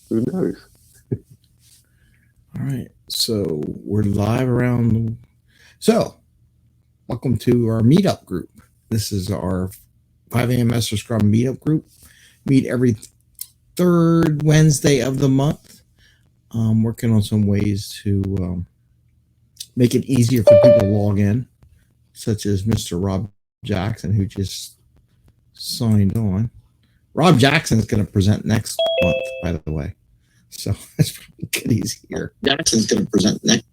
Who knows? All right, so we're live around. So, welcome to our meetup group. This is our 5amMesterScrum meetup group. Meet every third Wednesday of the month. Working on some ways to make it easier for people to log in, such as Mr. Rob Jackson, who just signed on. Rob Jackson is going to present next month, by the way. So that's probably good he's here. Jackson's going to present next.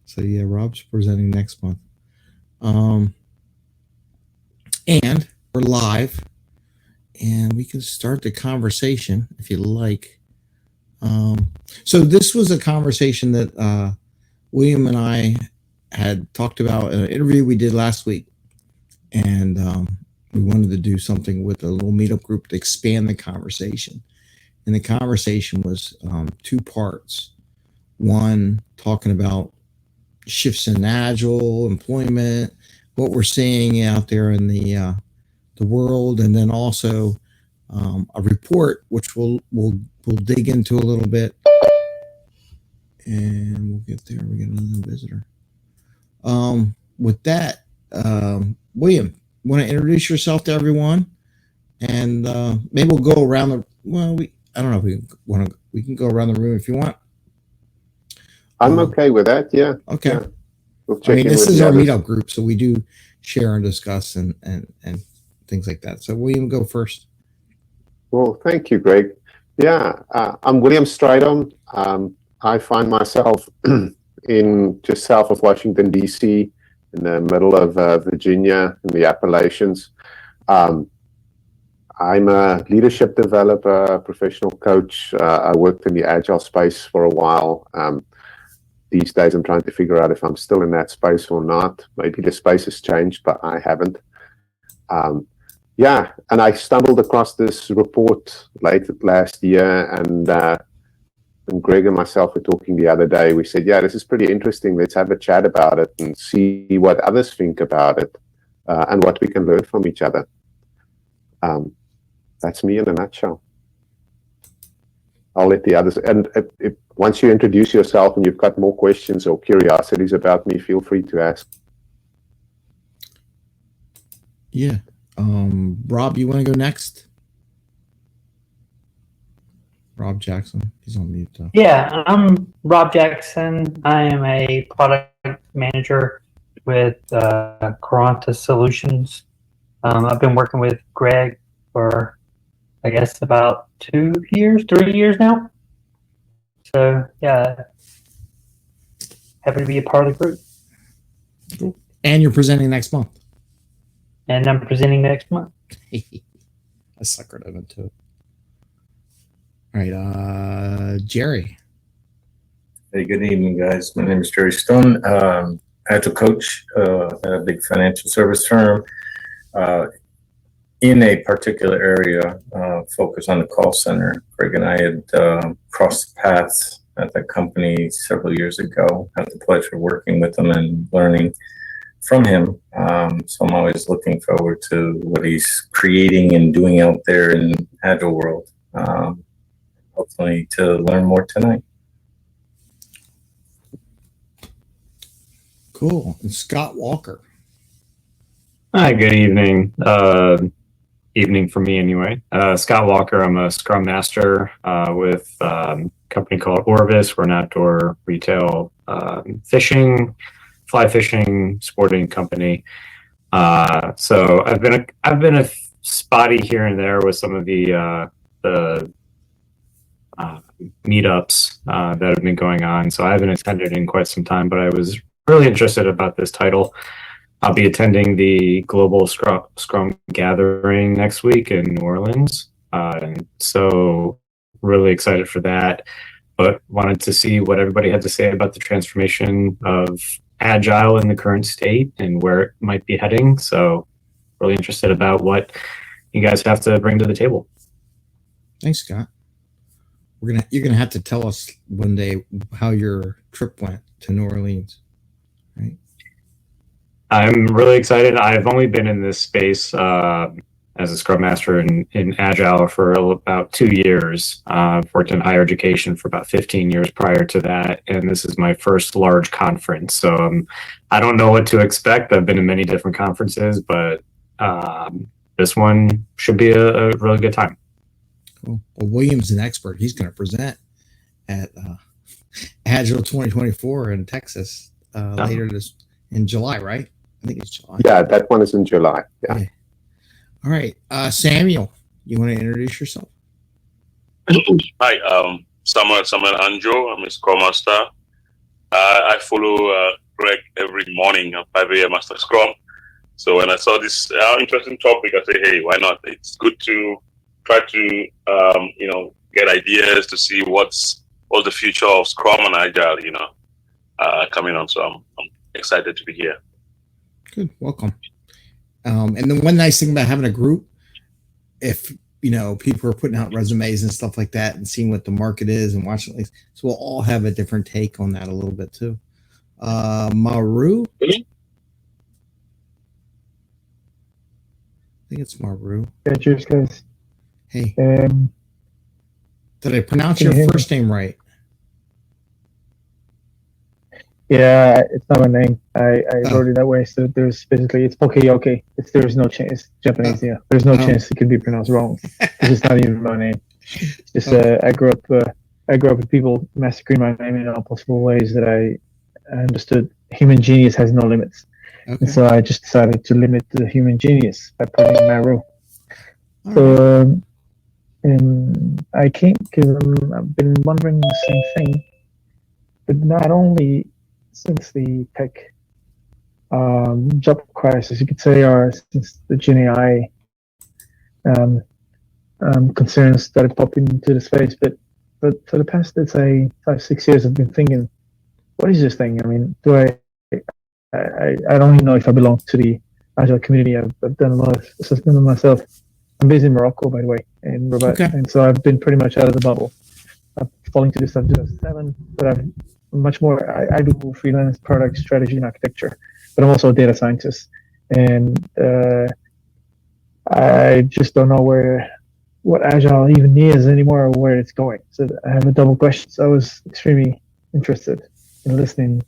So yeah, Rob's presenting next month. And we're live, and we can start the conversation if you like. So this was a conversation that William and I had talked about in an interview we did last week, and we wanted to do something with a little meetup group to expand the conversation. And the conversation was two parts. One, talking about shifts in Agile, employment, what we're seeing out there in the world, and then also a report, which we'll dig into a little bit. And we'll get there. We get another visitor. With that, William, want to introduce yourself to everyone? And maybe we'll go around the. Well, I don't know if we can go around the room if you want. I'm okay with that. Yeah. Okay. Yeah. We'll I mean, this is our meetup group, so we do share and discuss and things like that. So William, go first. Well, thank you, Greg. Yeah, I'm William Strydom. I find myself in just south of Washington, D.C., in the middle of Virginia, in the Appalachians. I'm a leadership developer, professional coach. I worked in the Agile space for a while. These days, I'm trying to figure out if I'm still in that space or not. Maybe the space has changed, but I haven't. Yeah, and I stumbled across this report late last year, and Greg and myself were talking the other day. We said, yeah, this is pretty interesting. Let's have a chat about it and see what others think about it and what we can learn from each other. That's me in a nutshell. I'll let the others, and if once you introduce yourself and you've got more questions or curiosities about me, feel free to ask. Yeah. Rob, you want to go next? Rob Jackson, he's on mute though. Yeah, I'm Rob Jackson. I am a product manager with Caranta Solutions. I've been working with Greg for, I guess, about 3 years now. So yeah, happy to be a part of the group. Cool. And you're presenting next month. And I'm presenting next month. I suckered him into it. All right, Jerry. Hey, good evening, guys. My name is Jerry Stone. Agile coach at a big financial service firm in a particular area, focused on the call center. Greg and I had crossed paths at that company several years ago. Had the pleasure of working with him and learning from him. So I'm always looking forward to what he's creating and doing out there in the Agile world. Hopefully to learn more tonight. Cool. And Scott Walker. Hi, good evening. Evening for me anyway. Scott Walker, I'm a Scrum Master with a company called Orvis. We're an outdoor retail fishing, fly fishing, sporting company. So I've been a spotty here and there with some of the meetups that have been going on. So I haven't attended in quite some time, but I was really interested about this title. I'll be attending the Global Scrum Gathering next week in New Orleans. And so really excited for that, but wanted to see what everybody had to say about the transformation of Agile in the current state and where it might be heading. So really interested about what you guys have to bring to the table. Thanks, Scott. You're gonna have to tell us one day how your trip went to New Orleans, right? I'm really excited. I've only been in this space as a Scrum Master in Agile for about 2 years. I've worked in higher education for about 15 years prior to that, and this is my first large conference. So I don't know what to expect. I've been to many different conferences, but this one should be a really good time. Cool. Well, William's an expert. He's going to present at Agile 2024 in Texas later in July, right? I think it's July. Yeah, that one is in July. Yeah. All right. Samuel, you want to introduce yourself? Hi, Samuel Anjo. I'm a Scrum Master. I follow Greg every morning at 5amMesterScrum. So when I saw this interesting topic, I say, hey, why not? It's good to try to get ideas to see what's the future of Scrum and Agile, coming on. So I'm excited to be here. Good, welcome. And then one nice thing about having a group, if people are putting out resumes and stuff like that and seeing what the market is and watching these, so we'll all have a different take on that a little bit too. Maru. I think it's Maru. Yeah, cheers, guys. Hey. Did I pronounce your first name right? Yeah, it's not my name. I wrote it that way. So there's basically, it's okay. There's no chance. It's Japanese, yeah. There's no chance it could be pronounced wrong. It's not even my name. Just I grew up with people massacring my name in all possible ways that I understood. Human genius has no limits. Okay. And so I just decided to limit the human genius by putting Maru. So I came because I've been wondering the same thing, but not only since the tech job crisis, you could say, or since the Gen AI concerns started popping into the space, but for the past, let's say, 5-6 years, I've been thinking, what is this thing? I mean, I don't even know if I belong to the Agile community. I've done a lot of assessment on myself. I'm based in Morocco, by the way, in Rabat, and so I've been pretty much out of the bubble. I've fallen to this stuff 2007, but I've much more. I do freelance product strategy and architecture, but I'm also a data scientist, and I just don't know what Agile even is anymore or where it's going. So I have a double question. So I was extremely interested in listening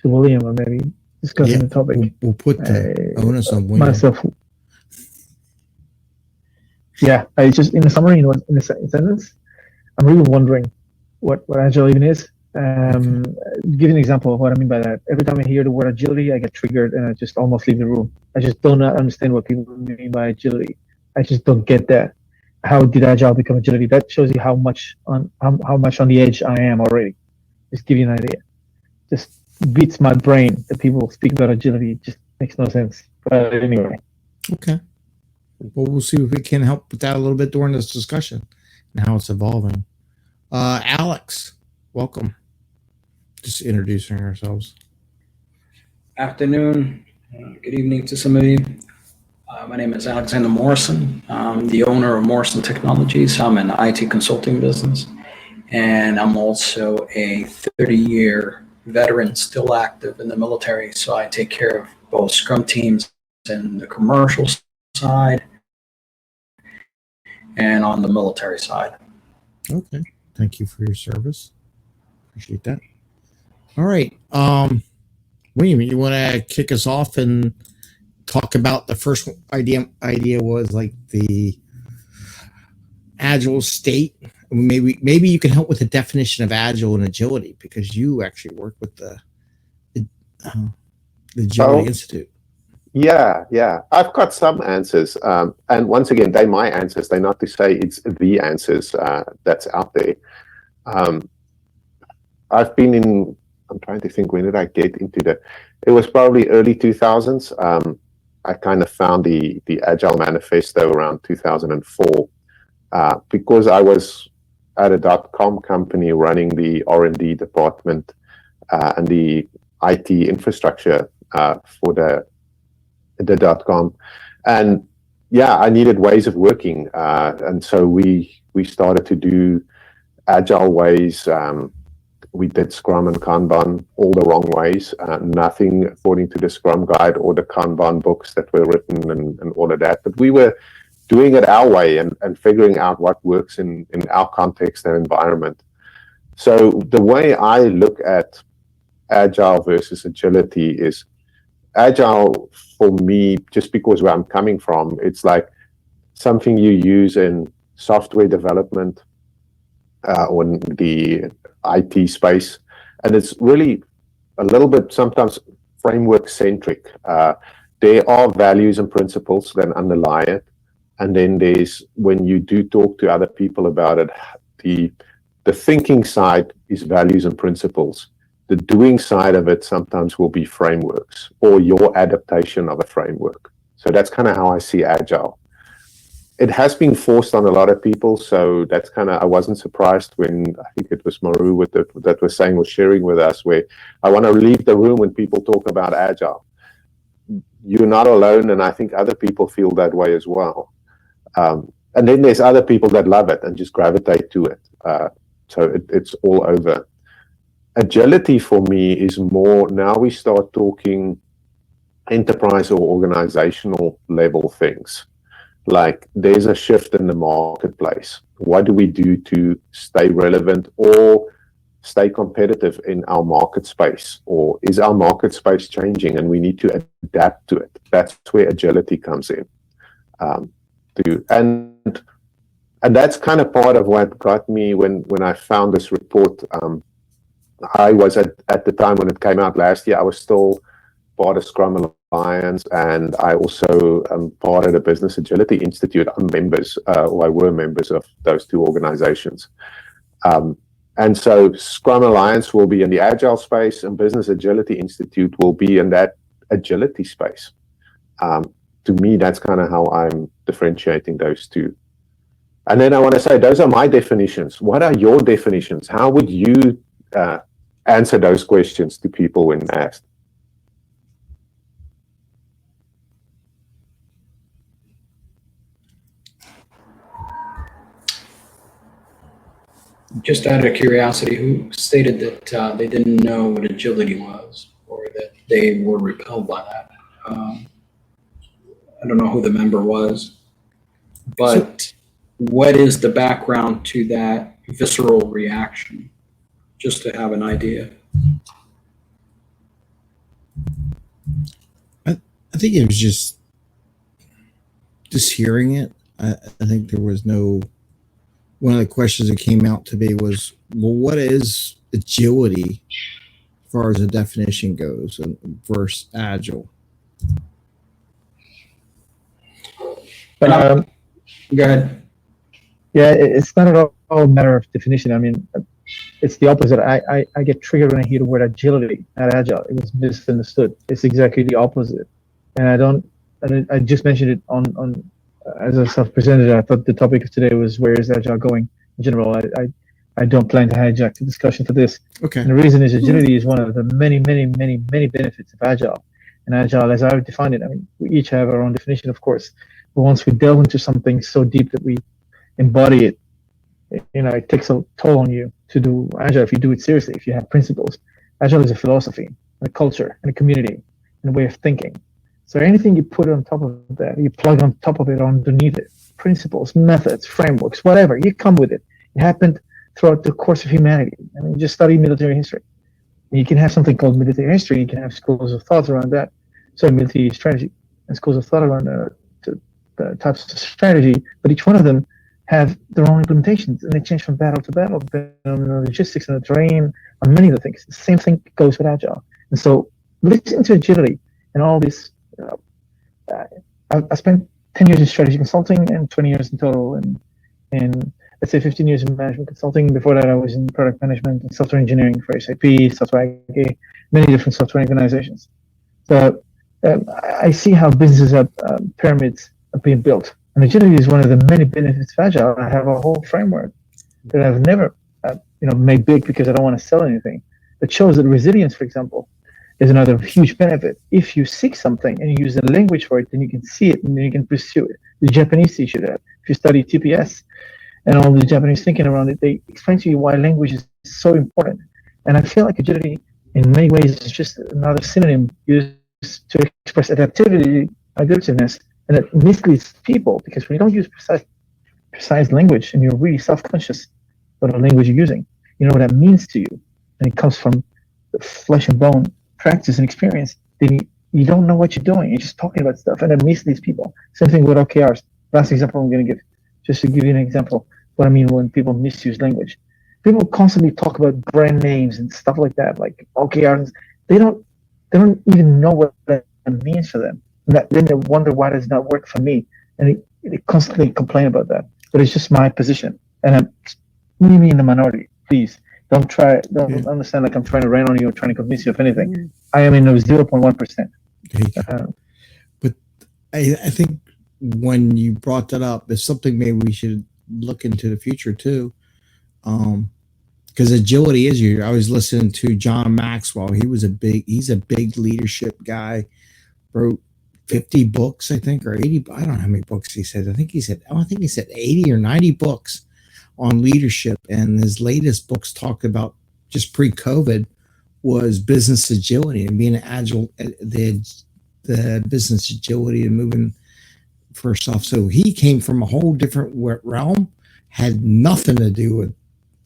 to William or maybe discussing the topic. We'll put the onus on William. Myself. Yeah, I just in a summary, in a sentence, I'm really wondering what Agile even is. Give you an example of what I mean by that. Every time I hear the word agility, I get triggered and I just almost leave the room. I just do not understand what people mean by agility. I just don't get that. How did Agile become agility? That shows you how much on the edge I am already. Just give you an idea. Just beats my brain that people speak about agility. It just makes no sense. But anyway. Okay. Well, we'll see if we can help with that a little bit during this discussion and how it's evolving. Alex, welcome. Just introducing ourselves. Afternoon. Good evening to some of you. My name is Alexander Morrison. I'm the owner of Morrison Technologies. I'm an IT consulting business, and I'm also a 30-year veteran still active in the military. So I take care of both Scrum teams and the commercial side and on the military side. Okay. Thank you for your service. Appreciate that. All right. William, you want to kick us off and talk about the first idea was like the Agile state. Maybe you can help with the definition of Agile and agility because you actually work with the Agility Institute. Yeah. I've got some answers. And once again, they're my answers. They're not to say it's the answers that's out there. I'm trying to think, when did I get into that? It was probably early 2000s. I kind of found the Agile Manifesto around 2004 because I was at a .com company running the R&D department and the IT infrastructure for the .com. And yeah, I needed ways of working. And so we started to do Agile ways we did Scrum and Kanban all the wrong ways. Nothing according to the Scrum guide or the Kanban books that were written and all of that. But we were doing it our way and figuring out what works in our context and environment. So the way I look at Agile versus Agility is Agile for me, just because where I'm coming from, it's like something you use in software development or in the IT space. And it's really a little bit sometimes framework centric. There are values and principles that underlie it. And then there's, when you do talk to other people about it, the thinking side is values and principles. The doing side of it sometimes will be frameworks or your adaptation of a framework. So that's kind of how I see Agile. It has been forced on a lot of people, so that's kind of, I wasn't surprised when, I think it was Maru that was saying, was sharing with us, where I want to leave the room when people talk about Agile. You're not alone, and I think other people feel that way as well. And then there's other people that love it and just gravitate to it. So it's all over. Agility for me is more, now we start talking enterprise or organizational level things. Like there's a shift in the marketplace. What do we do to stay relevant or stay competitive in our market space? Or is our market space changing and we need to adapt to it? That's where agility comes in. And that's kind of part of what got me when I found this report. I was at the time when it came out last year, I was still part of Scrum Alliance, and I also am part of the Business Agility Institute. I'm members, or I were members of those two organizations. And so Scrum Alliance will be in the Agile space, and Business Agility Institute will be in that agility space. To me, that's kind of how I'm differentiating those two. And then I want to say, those are my definitions. What are your definitions? How would you answer those questions to people when asked? Just out of curiosity, who stated that they didn't know what agility was, or that they were repelled by that? I don't know who the member was, but what is the background to that visceral reaction? Just to have an idea. I think it was just hearing it. I think there was no, one of the questions that came out to me was, well, what is agility as far as the definition goes versus agile? Go ahead. Yeah, it's not at all a matter of definition. I mean, it's the opposite. I get triggered when I hear the word agility, not agile. It was misunderstood. It's exactly the opposite. And I just mentioned it on as a self-presented. I thought the topic of today was, where is agile going in general. I don't plan to hijack the discussion for this. Okay. And the reason is agility is one of the many benefits of agile. And agile, as I've defined it, I mean, we each have our own definition, of course. But once we delve into something so deep that we embody it, it takes a toll on you to do agile if you do it seriously, if you have principles. Agile is a philosophy, and a culture, and a community, and a way of thinking. So anything you put on top of that, you plug on top of it, underneath it, principles, methods, frameworks, whatever, you come with it. It happened throughout the course of humanity. I mean, just study military history. You can have something called military history. You can have schools of thought around that. So military strategy and schools of thought around the types of strategy, but each one of them have their own implementations, and they change from battle to battle, depending on the logistics and the terrain, on many of the things. The same thing goes with Agile. And so listen to agility and all this. I spent 10 years in strategy consulting and 20 years in total, and let's say 15 years in management consulting. Before that, I was in product management and software engineering for SAP, software AG, many different software organizations. So I see how businesses have pyramids are being built. And agility is one of the many benefits of Agile. I have a whole framework that I've never made big because I don't want to sell anything. It shows that resilience, for example, is another huge benefit. If you seek something and you use a language for it, then you can see it and then you can pursue it. The Japanese teach you that. If you study TPS and all the Japanese thinking around it, they explain to you why language is so important. And I feel like agility, in many ways, is just another synonym used to express adaptiveness, and it misleads people because when you don't use precise language and you're really self-conscious about the language you're using, you know what that means to you, and it comes from the flesh and bone practice and experience, then you don't know what you're doing. You're just talking about stuff, and it misleads people. Same thing with OKRs. Last example I'm going to give, just to give you an example, what I mean when people misuse language. People constantly talk about brand names and stuff like that, like OKRs. They don't even know what that means for them. And then they wonder why does not work for me, and they constantly complain about that. But it's just my position, and I'm leave me in the minority, please. Don't understand like I'm trying to rain on you or trying to convince you of anything. I am in the 0.1%. But I think when you brought that up, it's something maybe we should look into the future too. Because agility is I was listening to John Maxwell. He's a big leadership guy, wrote 50 books, I think, or 80. I don't know how many books he said. I think he said 80 or 90 books on leadership. And his latest books talked about, just pre-COVID, was business agility and being agile, the business agility and moving first off. So he came from a whole different realm, had nothing to do with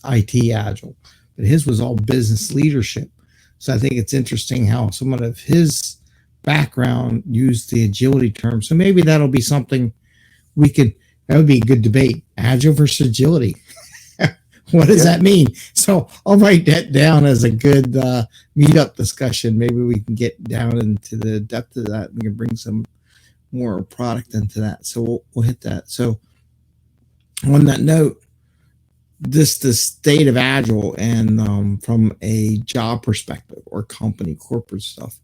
IT agile, but his was all business leadership. So I think it's interesting how someone of his background used the agility term. So maybe that'll be something that would be a good debate. Agile versus agility. What does that mean? So I'll write that down as a good meetup discussion. Maybe we can get down into the depth of that. We can bring some more product into that. So we'll hit that. So on that note, the state of agile and from a job perspective or company, corporate stuff.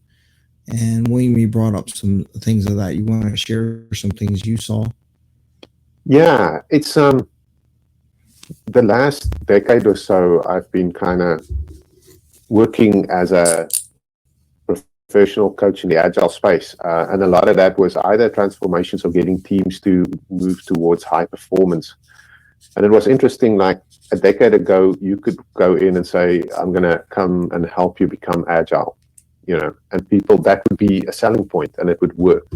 And William, you brought up some things of that. You want to share some things you saw? Yeah, it's the last decade or so, I've been kind of working as a professional coach in the agile space, and a lot of that was either transformations or getting teams to move towards high performance. And it was interesting, like a decade ago, you could go in and say, I'm going to come and help you become agile, and people, that would be a selling point and it would work.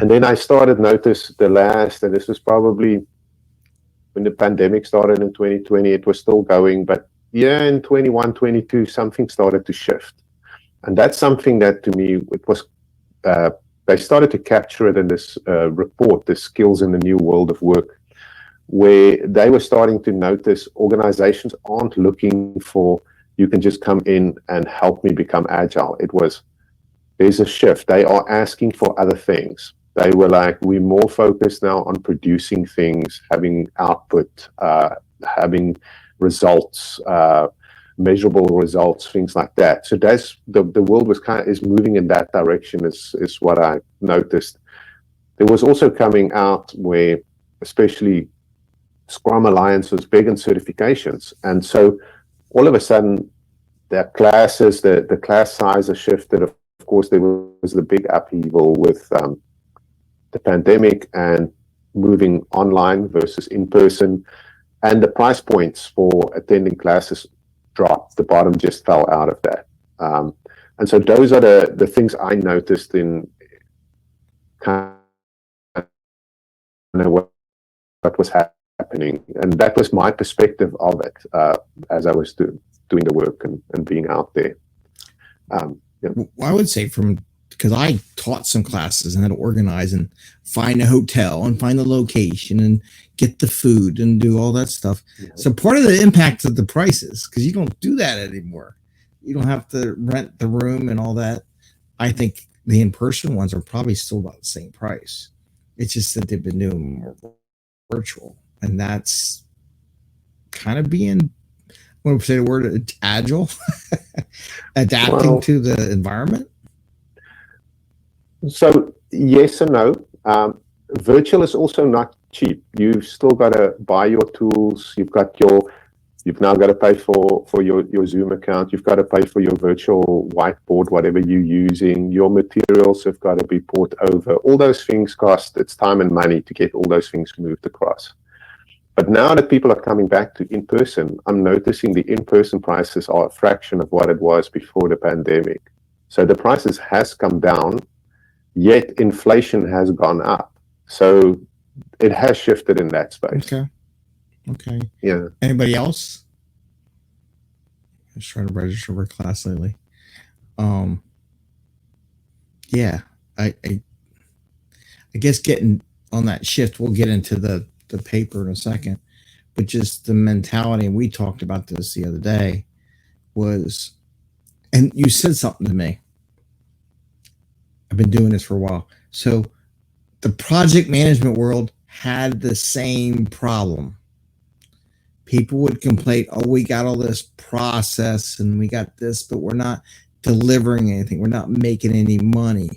And then I started notice and this was probably when the pandemic started in 2020, it was still going, but in 21, 22, something started to shift. And that's something that to me, it was, they started to capture it in this report, the skills in the new world of work, where they were starting to notice organizations aren't looking for, you can just come in and help me become agile. There's a shift. They are asking for other things. They were like, we're more focused now on producing things, having output, having results, measurable results, things like that. So that's the world is moving in that direction is what I noticed. There was also coming out where especially Scrum Alliance was big in certifications. And so all of a sudden the classes, the class size has shifted. Of course, there was the big upheaval with the pandemic and moving online versus in person, and the price points for attending classes dropped. The bottom just fell out of that. And so those are the things I noticed in kind of what was happening. And that was my perspective of it as I was doing the work and being out there. I would say because I taught some classes and had to organize and find a hotel and find the location and get the food and do all that stuff. Yeah. So part of the impact of the prices, because you don't do that anymore. You don't have to rent the room and all that. I think the in-person ones are probably still about the same price. It's just that they've been doing more virtual. And that's kind of being, I want to say the word agile, adapting to the environment. So yes and no. Virtual is also not cheap. You've still got to buy your tools. You've now got to pay for your Zoom account. You've got to pay for your virtual whiteboard, whatever you're using. Your materials have got to be brought over. All those things cost. It's time and money to get all those things moved across. But now that people are coming back to in-person, I'm noticing the in-person prices are a fraction of what it was before the pandemic. So the prices has come down, yet inflation has gone up. So it has shifted in that space. Okay. Yeah. Anybody else? I'm just trying to register for class lately. Yeah, I guess getting on that shift, we'll get into the paper in a second, but just the mentality, and we talked about this the other day, was, and you said something to me. I've been doing this for a while. So the project management world had the same problem. People would complain, oh, we got all this process and we got this, but we're not delivering anything. We're not making any money.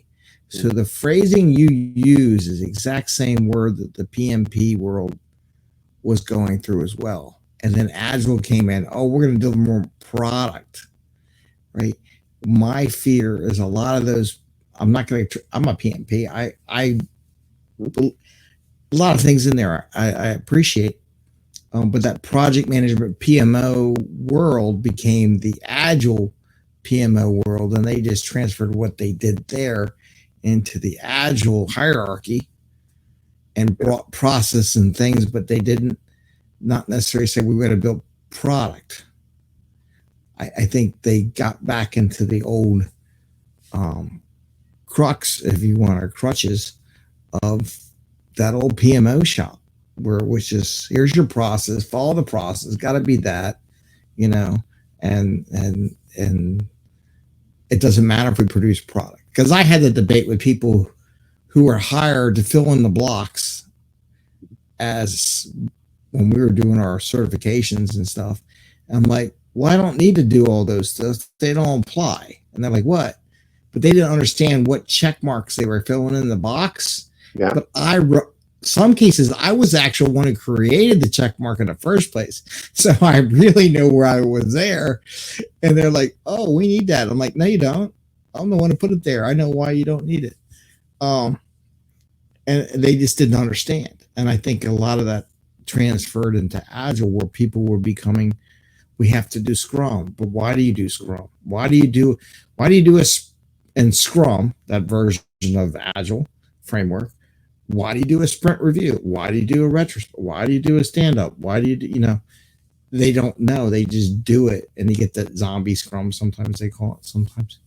So the phrasing you use is the exact same word that the PMP world was going through as well. And then Agile came in, oh, we're going to deliver more product, right? My fear is a lot of those, I'm a PMP. A lot of things in there I appreciate. But that project management PMO world became the Agile PMO world, and they just transferred what they did there into the Agile hierarchy and brought process and things, but they didn't not necessarily say we got to build product. I think they got back into the old crux, if you want, or crutches of that old PMO shop, which is, here's your process, follow the process, got to be that, and it doesn't matter if we produce product. Because I had the debate with people who were hired to fill in the blocks as when we were doing our certifications and stuff. And I'm like, well, I don't need to do all those stuff. They don't apply. And they're like, what? But they didn't understand what check marks they were filling in the box. Yeah. But some cases, I was the actual one who created the check mark in the first place. So I really know where I was there. And they're like, oh, we need that. I'm like, no, you don't. I'm the one who put it there. I know why you don't need it. And they just didn't understand. And I think a lot of that transferred into Agile, where people were becoming, we have to do Scrum. But why do you do Scrum? Why do you do in Scrum, that version of Agile framework? Why do you do a sprint review? Why do you do a retrospect? Why do you do a stand-up? Why do you do, they don't know. They just do it. And you get that zombie Scrum, sometimes they call it, sometimes.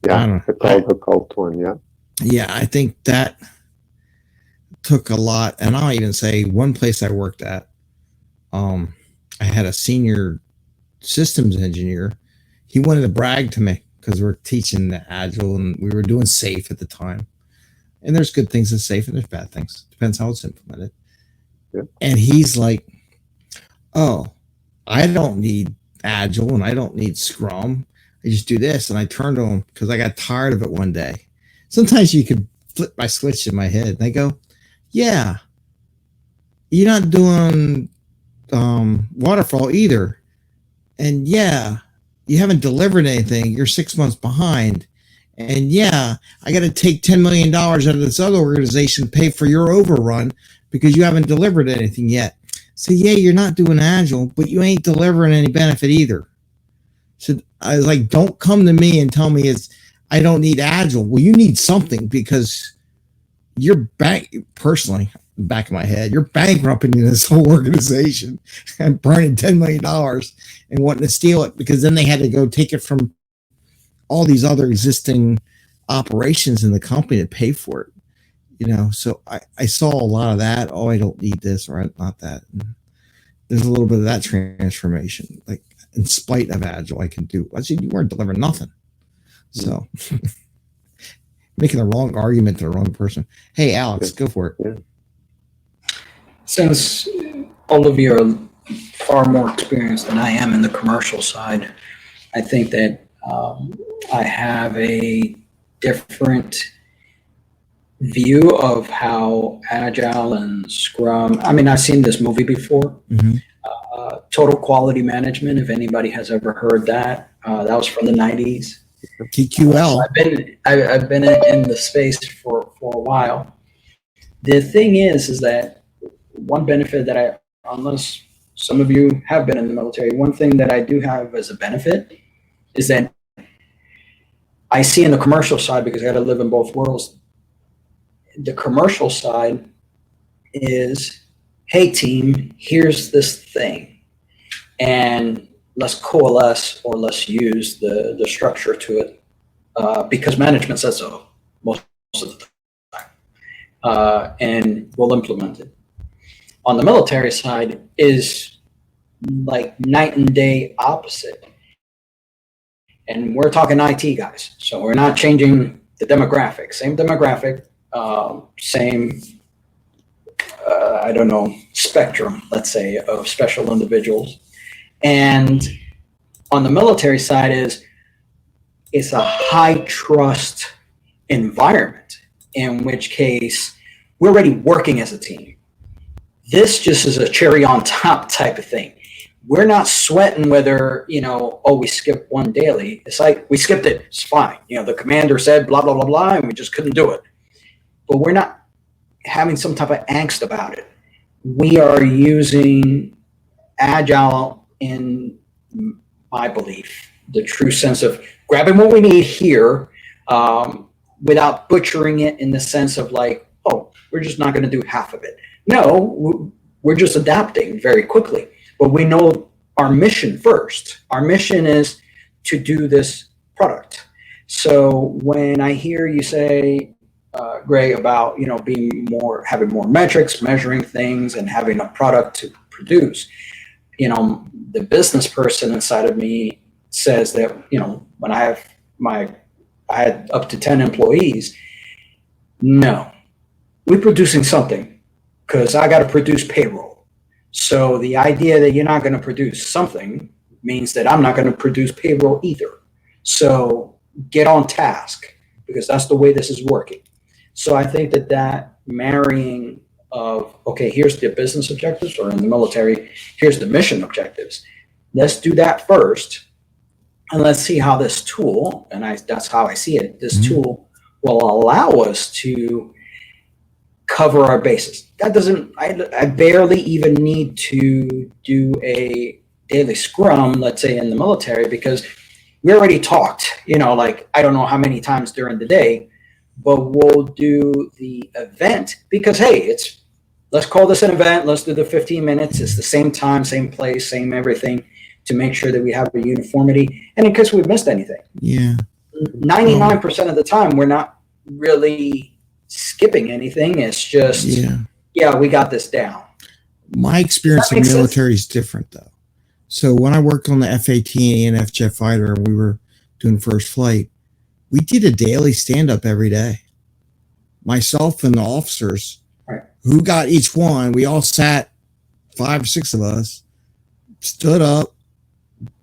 Yeah, the cult one, yeah. Yeah, I think that took a lot. And I'll even say one place I worked at, I had a senior systems engineer. He wanted to brag to me because we're teaching the Agile and we were doing SAFe at the time. And there's good things in SAFe and there's bad things. Depends how it's implemented. Yeah. And he's like, oh, I don't need Agile and I don't need Scrum. I just do this. And I turned to him because I got tired of it one day. Sometimes you could flip my switch in my head. And I go, yeah, you're not doing waterfall either. And yeah, you haven't delivered anything. You're 6 months behind. And yeah, I got to take $10 million out of this other organization to pay for your overrun because you haven't delivered anything yet. So yeah, you're not doing Agile, but you ain't delivering any benefit either. So I was like, don't come to me and tell me I don't need Agile. Well, you need something because you're personally, back of my head, you're bankrupting this whole organization and burning $10 million and wanting to steal it because then they had to go take it from all these other existing operations in the company to pay for it. So I saw a lot of that. Oh, I don't need this or not that. And there's a little bit of that transformation. Like, in spite of Agile, I can do. I said, you weren't delivering nothing. So making the wrong argument to the wrong person. Hey, Alex, go for it. Yeah. Since all of you are far more experienced than I am in the commercial side, I think that I have a different view of how Agile and Scrum. I mean, I've seen this movie before. Mm-hmm. Total Quality Management, if anybody has ever heard that. That was from the 90s. TQL. I've been in the space for a while. The thing is that one benefit that I unless some of you have been in the military, one thing that I do have as a benefit is that I see in the commercial side, because I got to live in both worlds. The commercial side is, hey team, here's this thing, and let's coalesce or let's use the structure to it, because management says so most of the time, and we'll implement it. On the military side is like night and day opposite. And we're talking IT guys, so we're not changing the demographic. Same demographic, same, I don't know, spectrum, let's say, of special individuals. And on the military side it's a high trust environment, in which case we're already working as a team. This just is a cherry on top type of thing. We're not sweating whether, we skipped one daily. It's like, we skipped it, it's fine. The commander said blah, blah, blah, blah, and we just couldn't do it. But we're not having some type of angst about it. We are using Agile, in my belief, the true sense of grabbing what we need here, without butchering it in the sense of like, oh, we're just not going to do half of it. No, we're just adapting very quickly. But we know our mission first. Our mission is to do this product. So when I hear you say, Greg, about having more metrics, measuring things, and having a product to produce, the business person inside of me says that when I had up to 10 employees, no, we're producing something because I got to produce payroll. So the idea that you're not going to produce something means that I'm not going to produce payroll either. So get on task, because that's the way this is working. So I think that marrying of, okay, here's the business objectives, or in the military, here's the mission objectives. Let's do that first. And let's see how this tool, and that's how I see it, this tool will allow us to cover our bases. That doesn't, I barely even need to do a daily scrum, let's say in the military, because we already talked, like, I don't know how many times during the day, but we'll do the event because, hey, let's call this an event. Let's do the 15 minutes. It's the same time, same place, same everything, to make sure that we have a uniformity. And in case we've missed anything. Yeah. 99% of the time, we're not really skipping anything. It's just, yeah, we got this down. My experience in the military is different, though. So when I worked on the F-18 and F-Jet fighter, and we were doing first flight, we did a daily stand-up every day. Myself and the officers, who got each one, we all sat, 5 or 6 of us, stood up,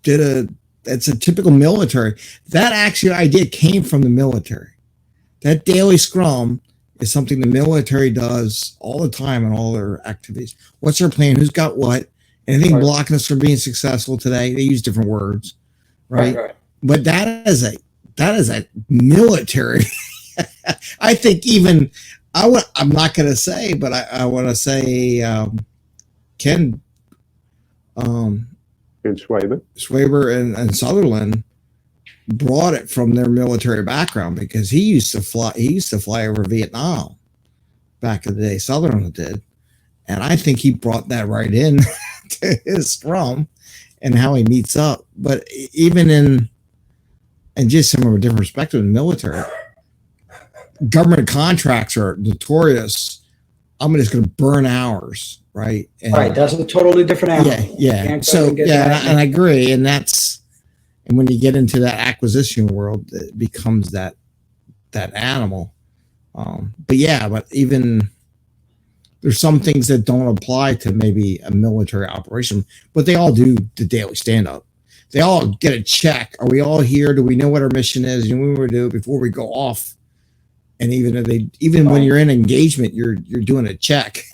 that's a typical military. That actually idea came from the military. That daily scrum is something the military does all the time in all their activities. What's their plan? Who's got what? Anything blocking us from being successful today? They use different words, right? But that is a military. I think even I'm not going to say, but I want to say Ken Schwaber and Sutherland brought it from their military background, because he used to fly over Vietnam back in the day. Sutherland did, and I think he brought that right in to his scrum and how he meets up. But even and just from a different perspective in the military, government contracts are notorious. I'm just going to burn hours, right? And, that's a totally different animal. Yeah. So and I agree, and when you get into that acquisition world, it becomes that animal. But even there's some things that don't apply to maybe a military operation, but they all do the daily stand-up. They all get a check. Are we all here? Do we know what our mission is? And we will do it before we go off. And even when you're in engagement, you're doing a check.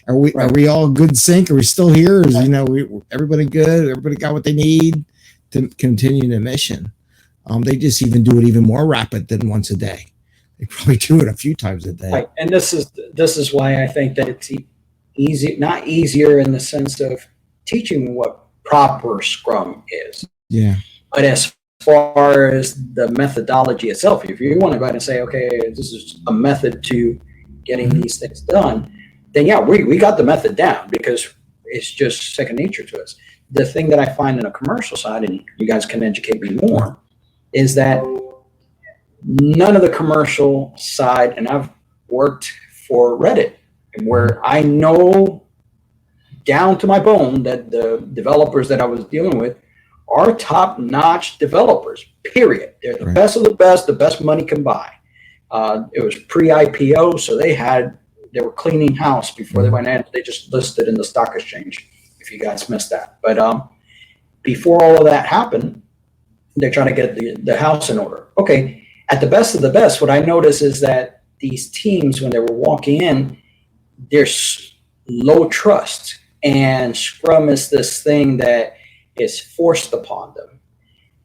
Are we all good sync? Are we still here? Is everybody good? Everybody got what they need to continue the mission? They just even do it even more rapid than once a day. They probably do it a few times a day. Right. And this is why I think that not easier in the sense of teaching what proper Scrum is. Yeah. But as far as the methodology itself, if you want to go ahead and say, okay, this is a method to getting these things done, then yeah, we got the method down because it's just second nature to us. The thing that I find in a commercial side, and you guys can educate me more, is that none of the commercial side, and I've worked for Reddit, where I know down to my bone that the developers that I was dealing with are top-notch developers, period. They're the best of the best money can buy. It was pre-IPO, so they were cleaning house before they went in. They just listed in the stock exchange, if you guys missed that. But before all of that happened, they're trying to get the house in order. Okay, at the best of the best, what I noticed is that these teams, when they were walking in, there's low trust. And Scrum is this thing that is forced upon them.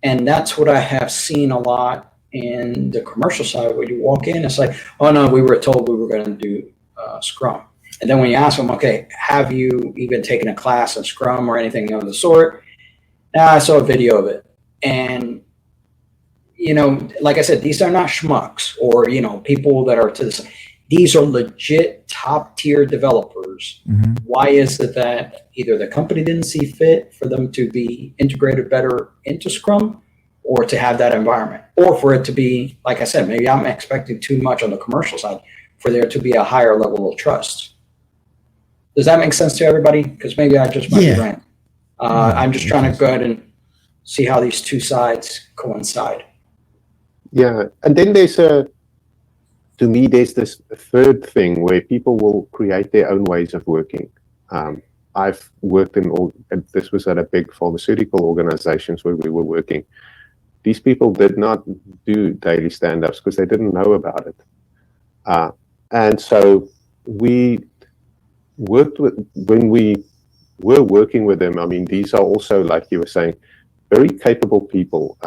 And that's what I have seen a lot in the commercial side, where you walk in, it's like, oh no, we were told we were going to do Scrum. And then when you ask them, okay, have you even taken a class in Scrum or anything of the sort? I saw a video of it. And, like I said, these are not schmucks or, people that are to this. These are legit top tier developers. Why is it that either the company didn't see fit for them to be integrated better into Scrum, or to have that environment, or for it to be, like I said, maybe I'm expecting too much on the commercial side for there to be a higher level of trust. Does that make sense to everybody? Because maybe I just might be right. I'm just trying to go ahead and see how these two sides coincide. Yeah, and then to me, there's this third thing where people will create their own ways of working. I've worked this was at a big pharmaceutical organizations where we were working. These people did not do daily stand-ups because they didn't know about it. And so we worked when we were working with them, I mean, these are also, like you were saying, very capable people,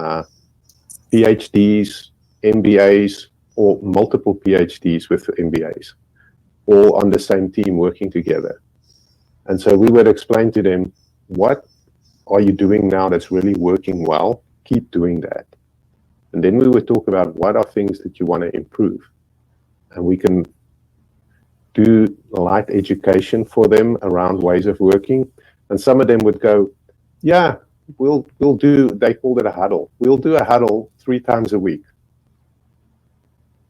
PhDs, MBAs, or multiple PhDs with MBAs, all on the same team working together. And so we would explain to them, what are you doing now that's really working well? Keep doing that. And then we would talk about what are things that you want to improve. And we can do light education for them around ways of working. And some of them would go, yeah, we'll do, they called it a huddle. We'll do a huddle 3 times a week.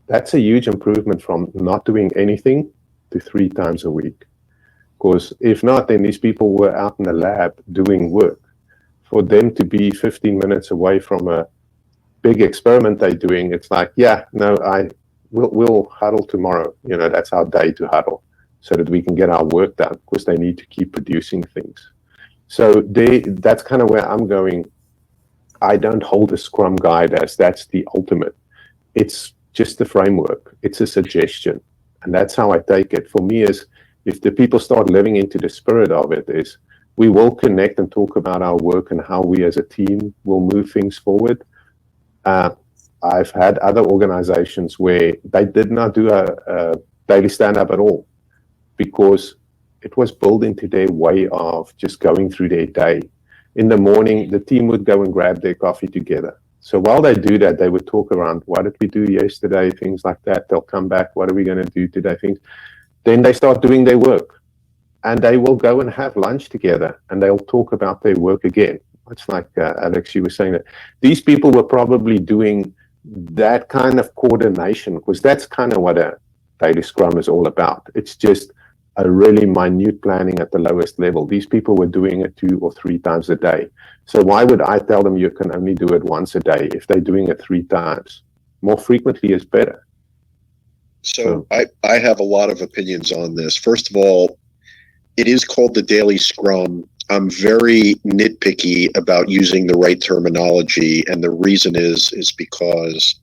That's a huge improvement from not doing anything to 3 times a week. Because if not, then these people were out in the lab doing work. For them to be 15 minutes away from a big experiment they're doing, it's like, yeah, no, we'll huddle tomorrow. That's our day to huddle so that we can get our work done, because they need to keep producing things. So that's kind of where I'm going. I don't hold a Scrum guide as that's the ultimate. It's just the framework. It's a suggestion. And that's how I take it. For me, is if the people start living into the spirit of it, is we will connect and talk about our work and how we as a team will move things forward. I've had other organizations where they did not do a daily stand-up at all, because it was built into their way of just going through their day. In the morning, the team would go and grab their coffee together. So while they do that, they would talk around, what did we do yesterday, things like that. They'll come back, what are we going to do today, things. Then they start doing their work. And they will go and have lunch together, and they'll talk about their work again. It's like Alex, you were saying that these people were probably doing that kind of coordination, because that's kind of what a daily Scrum is all about. It's just a really minute planning at the lowest level. These people were doing it 2 or 3 times a day. So why would I tell them you can only do it once a day if they're doing it 3 times? More frequently is better. So I have a lot of opinions on this. First of all, it is called the daily Scrum. I'm very nitpicky about using the right terminology, and the reason is because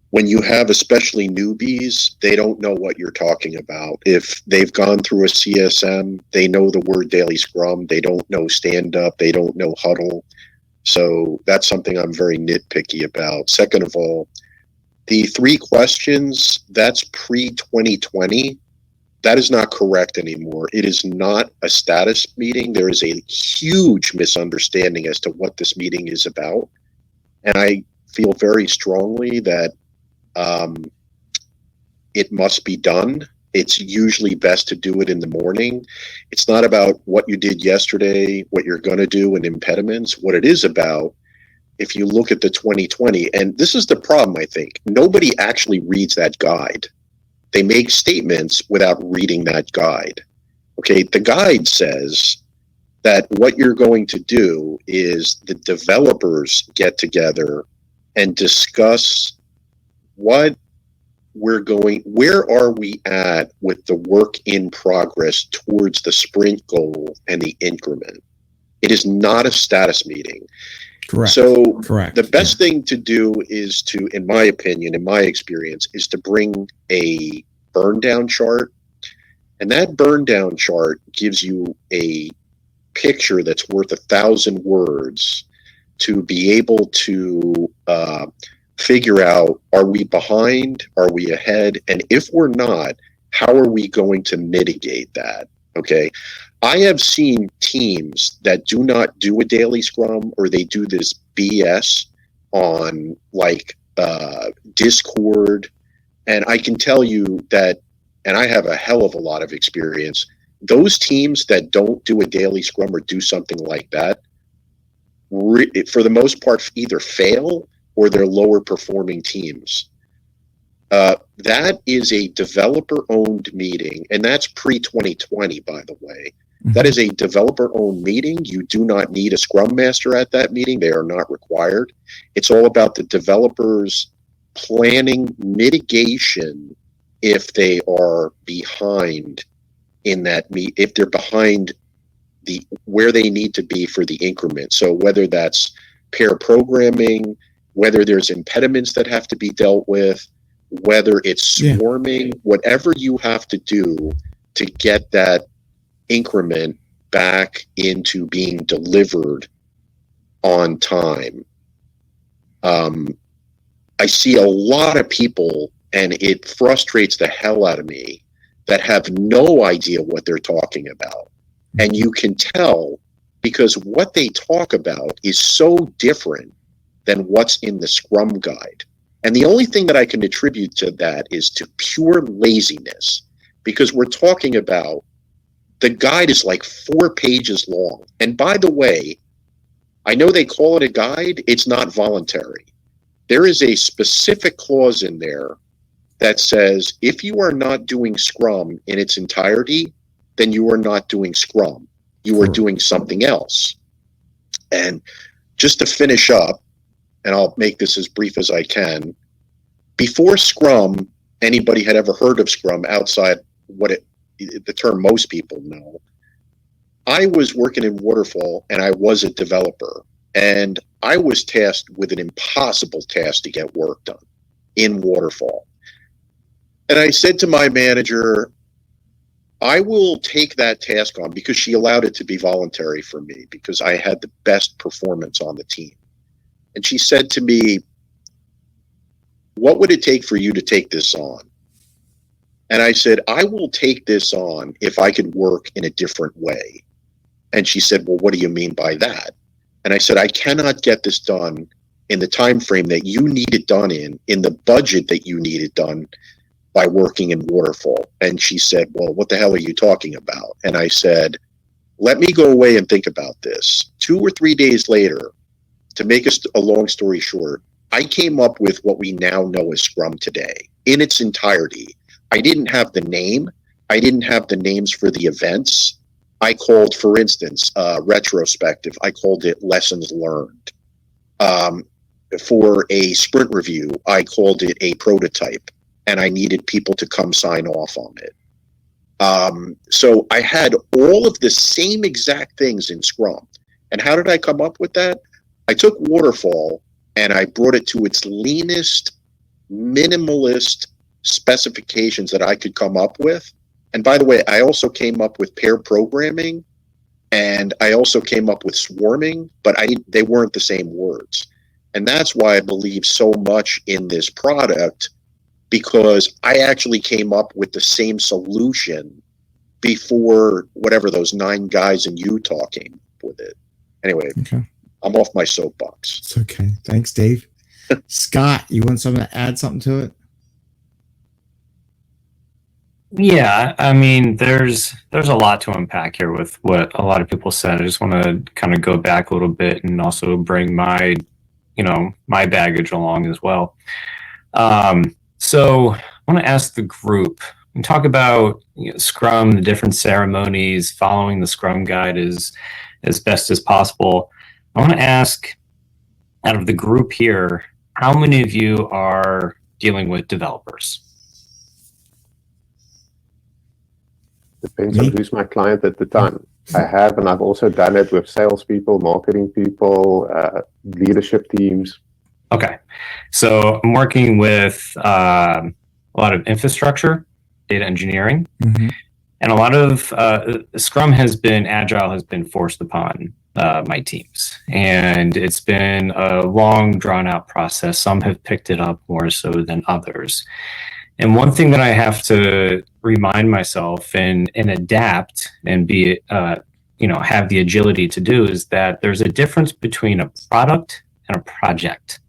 when you have especially newbies, they don't know what you're talking about. If they've gone through a CSM, they know the word daily Scrum. They don't know stand-up. They don't know huddle. So that's something I'm very nitpicky about. Second of all, the 3 questions, that's pre-2020. That is not correct anymore. It is not a status meeting. There is a huge misunderstanding as to what this meeting is about. And I feel very strongly that it must be done. It's usually best to do it in the morning. It's not about what you did yesterday, what you're going to do, and impediments. What it is about, if you look at the 2020, and this is the problem, I think, nobody actually reads that guide. They make statements without reading that guide. Okay, the guide says that what you're going to do is the developers get together and discuss where are we at with the work in progress towards the sprint goal and the increment. It is not a status meeting. Correct. So Correct. the best thing to do is to, in my opinion, in my experience, is to bring a burn down chart. And that burn down chart gives you a picture that's worth 1,000 words to be able to figure out, are we behind? Are we ahead? And if we're not, how are we going to mitigate that? Okay. I have seen teams that do not do a daily scrum, or they do this BS on like Discord. And I can tell you that, and I have a hell of a lot of experience, those teams that don't do a daily scrum or do something like that, for the most part, either fail or they're lower performing teams. That is a developer-owned meeting, and that's pre-2020, by the way. That is a developer-owned meeting. You do not need a Scrum Master at that meeting. They are not required. It's all about the developers planning mitigation if they are behind in that if they're behind where they need to be for the increment. So whether that's pair programming, whether there's impediments that have to be dealt with, whether it's swarming, whatever you have to do to get that increment back into being delivered on time. I see a lot of people, and it frustrates the hell out of me, that have no idea what they're talking about. And you can tell because what they talk about is so different than what's in the Scrum guide. And the only thing that I can attribute to that is to pure laziness, because we're talking about the guide is like 4 pages long. And by the way, I know they call it a guide. It's not voluntary. There is a specific clause in there that says if you are not doing Scrum in its entirety, then you are not doing Scrum. You are doing something else. And just to finish up, and I'll make this as brief as I can, before Scrum, anybody had ever heard of Scrum outside the term most people know, I was working in Waterfall and I was a developer, and I was tasked with an impossible task to get work done in Waterfall. And I said to my manager, I will take that task on, because she allowed it to be voluntary for me because I had the best performance on the team. And she said to me, what would it take for you to take this on? And I said, I will take this on if I could work in a different way. And she said, well, what do you mean by that? And I said, I cannot get this done in the time frame that you need it done in the budget that you need it done, by working in Waterfall. And she said, well, what the hell are you talking about? And I said, let me go away and think about this. 2 or 3 days later, to make a long story short, I came up with what we now know as Scrum today in its entirety. I didn't have the name. I didn't have the names for the events. I called, for instance, retrospective, I called it lessons learned. For a sprint review, I called it a prototype, and I needed people to come sign off on it. So I had all of the same exact things in Scrum. And how did I come up with that? I took Waterfall and I brought it to its leanest, minimalist specifications that I could come up with. And by the way, I also came up with pair programming, and I also came up with swarming, but they weren't the same words. And that's why I believe so much in this product because I actually came up with the same solution before whatever those 9 guys in Utah came with it. Anyway, Okay. I'm off my soapbox. It's okay. Thanks, Dave. Scott, you want someone to add something to it? Yeah, I mean, there's a lot to unpack here with what a lot of people said. I just want to kind of go back a little bit and also bring my, my baggage along as well. So I want to ask the group and talk about Scrum, the different ceremonies, following the Scrum guide as best as possible. I want to ask, out of the group here, how many of you are dealing with developers? Depends on who's my client at the time. I have, and I've also done it with salespeople, marketing people, leadership teams. Okay. So I'm working with a lot of infrastructure, data engineering, and a lot of Scrum Agile has been forced upon my teams. And it's been a long, drawn-out process. Some have picked it up more so than others. And one thing that I have to remind myself and adapt and be, have the agility to do is that there's a difference between a product and a project.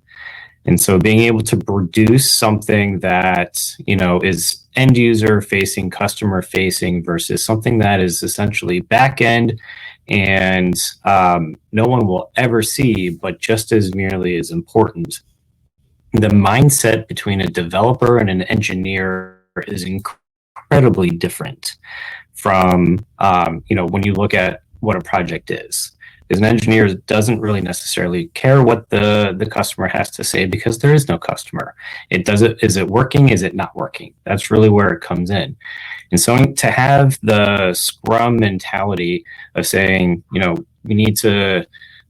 And so being able to produce something that, is end user facing, customer facing versus something that is essentially back end and no one will ever see, but just as merely as important. The mindset between a developer and an engineer is incredibly different from, when you look at what a project is. Because an engineer doesn't really necessarily care what the customer has to say because there is no customer. Is it working? Is it not working? That's really where it comes in. And so to have the Scrum mentality of saying, we need to,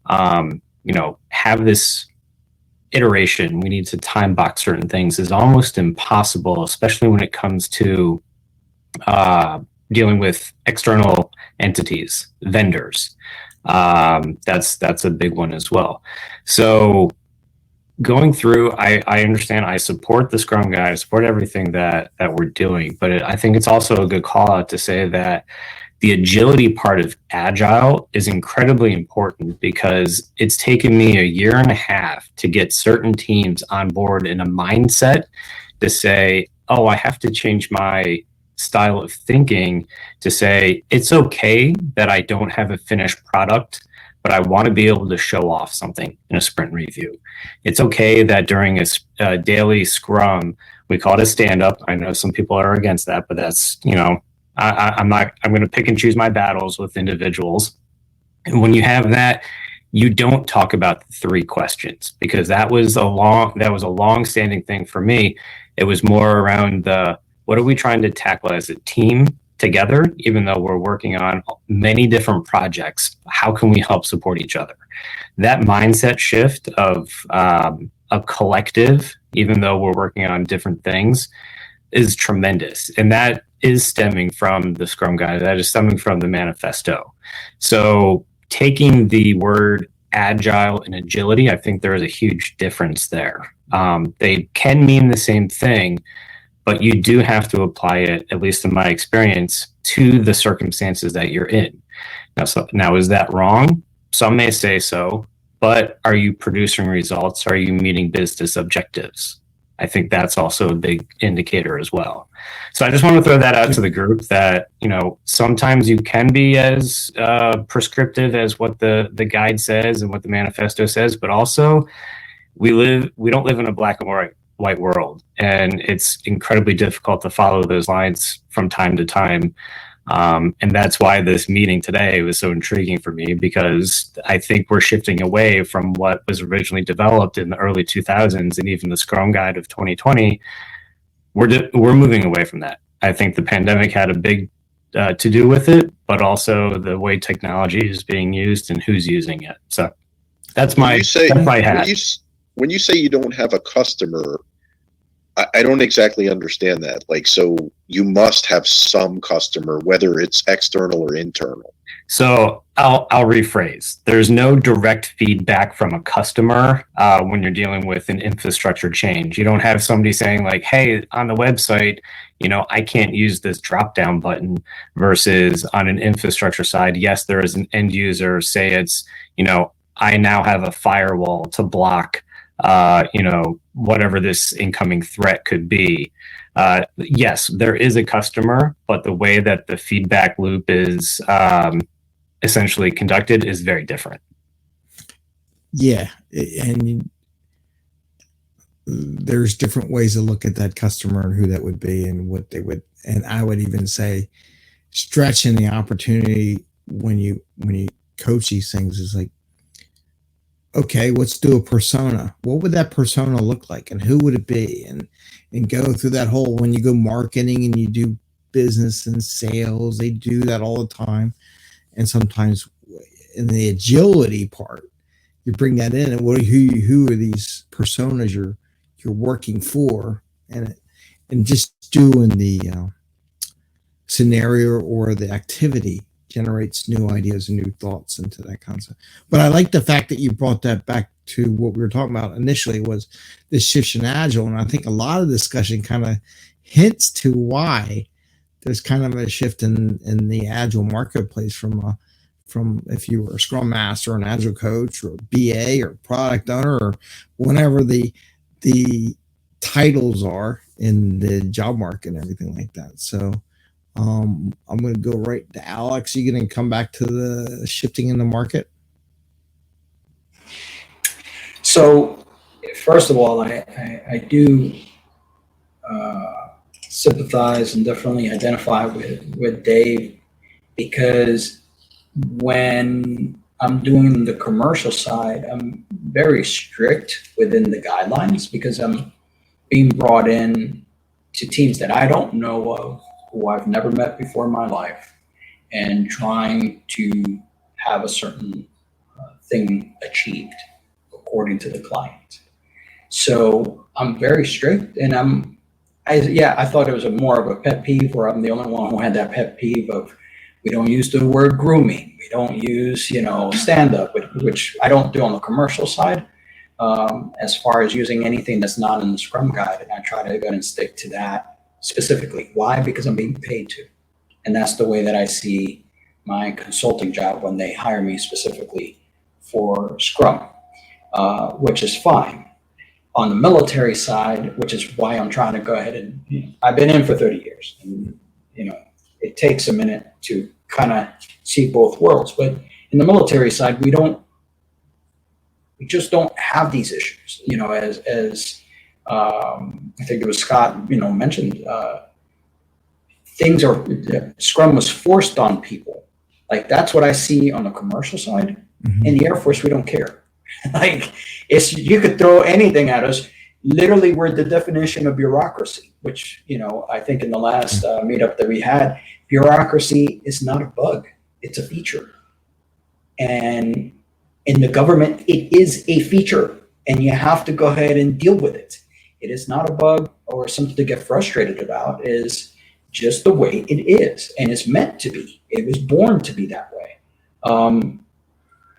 have this iteration, we need to time box certain things is almost impossible, especially when it comes to dealing with external entities, vendors. That's a big one as well. So going through, I understand, I support the Scrum guide, I support everything that we're doing, but I think it's also a good call out to say that the agility part of Agile is incredibly important because it's taken me 1.5 years to get certain teams on board in a mindset to say, oh, I have to change my style of thinking to say, it's okay that I don't have a finished product, but I want to be able to show off something in a sprint review. It's okay that during a daily Scrum, we call it a stand-up. I know some people are against that, but that's, I'm going to pick and choose my battles with individuals. And when you have that, you don't talk about the 3 questions because that was a long-standing thing for me. It was more around what are we trying to tackle as a team together, even though we're working on many different projects? How can we help support each other? That mindset shift of a collective, even though we're working on different things, is tremendous. And that is stemming from the Scrum guide. That is stemming from the manifesto. So taking the word agile and agility, I think there is a huge difference there. They can mean the same thing, but you do have to apply it, at least in my experience, to the circumstances that you're in. Now, is that wrong? Some may say so, but are you producing results? Are you meeting business objectives? I think that's also a big indicator as well. So I just want to throw that out to the group that, sometimes you can be as prescriptive as what the guide says and what the manifesto says, but also we don't live in a black and white world, and it's incredibly difficult to follow those lines from time to time. And that's why this meeting today was so intriguing for me, because I think we're shifting away from what was originally developed in the early 2000s and even the Scrum Guide of 2020. We're moving away from that. I think the pandemic had a big to do with it, but also the way technology is being used and who's using it. So that's my hat. When you say you don't have a customer, I don't exactly understand that. Like, so you must have some customer, whether it's external or internal. So I'll rephrase. There's no direct feedback from a customer when you're dealing with an infrastructure change. You don't have somebody saying like, "Hey, on the website, I can't use this drop-down button." Versus on an infrastructure side, yes, there is an end user. Say it's, I now have a firewall to block, whatever this incoming threat could be. Yes, there is a customer, but the way that the feedback loop is essentially conducted is very different. Yeah, and there's different ways to look at that customer and who that would be and what they would. And I would even say stretching the opportunity when you coach these things is like, okay, let's do a persona. What would that persona look like, and who would it be? And go through that whole, when you go marketing and you do business and sales, they do that all the time. And sometimes in the agility part, you bring that in, and who are these personas you're working for, and just doing the scenario or the activity generates new ideas and new thoughts into that concept. But I like the fact that you brought that back to what we were talking about initially, was the shift in Agile. And I think a lot of discussion kind of hints to why there's kind of a shift in the Agile marketplace from if you were a Scrum Master, an Agile coach, or a BA, or product owner, or whatever the titles are in the job market and everything like that. So I'm going to go right to Alex. Are you going to come back to the shifting in the market? So, first of all, I do sympathize and definitely identify with Dave, because when I'm doing the commercial side, I'm very strict within the guidelines, because I'm being brought in to teams that I don't know of, who I've never met before in my life, and trying to have a certain thing achieved according to the client. So I'm very strict, and I thought it was more of a pet peeve, where I'm the only one who had that pet peeve of, we don't use the word grooming, we don't use, stand up, which I don't do on the commercial side, as far as using anything that's not in the Scrum guide. And I try to go and stick to that specifically. Why? Because I'm being paid to. And that's the way that I see my consulting job when they hire me specifically for Scrum, which is fine. On the military side, which is why I'm trying to go ahead and, I've been in for 30 years, and it takes a minute to kind of see both worlds. But in the military side, we just don't have these issues, as I think it was Scott, mentioned, Scrum was forced on people. Like, that's what I see on the commercial side. Mm-hmm. In the Air Force, we don't care. Like, you could throw anything at us. Literally, we're the definition of bureaucracy, which, I think in the last meetup that we had, bureaucracy is not a bug, it's a feature. And in the government, it is a feature, and you have to go ahead and deal with it. It is not a bug or something to get frustrated about. It is just the way it is, and it's meant to be. It was born to be that way.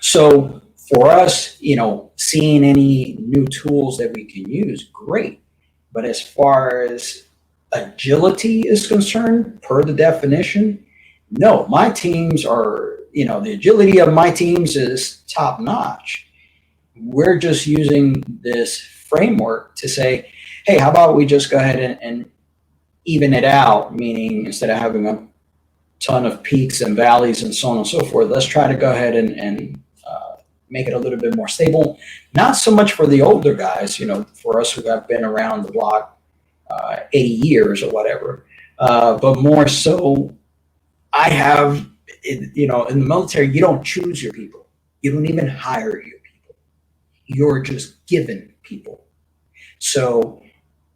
So for us, seeing any new tools that we can use, great. But as far as agility is concerned, per the definition, no, my teams are, the agility of my teams is top notch. We're just using this framework to say, hey, how about we just go ahead and even it out, meaning instead of having a ton of peaks and valleys and so on and so forth, let's try to go ahead and make it a little bit more stable. Not so much for the older guys, for us who have been around the block 80 years or whatever, but more so, I have, in the military, you don't choose your people. You don't even hire your people. You're just given people. So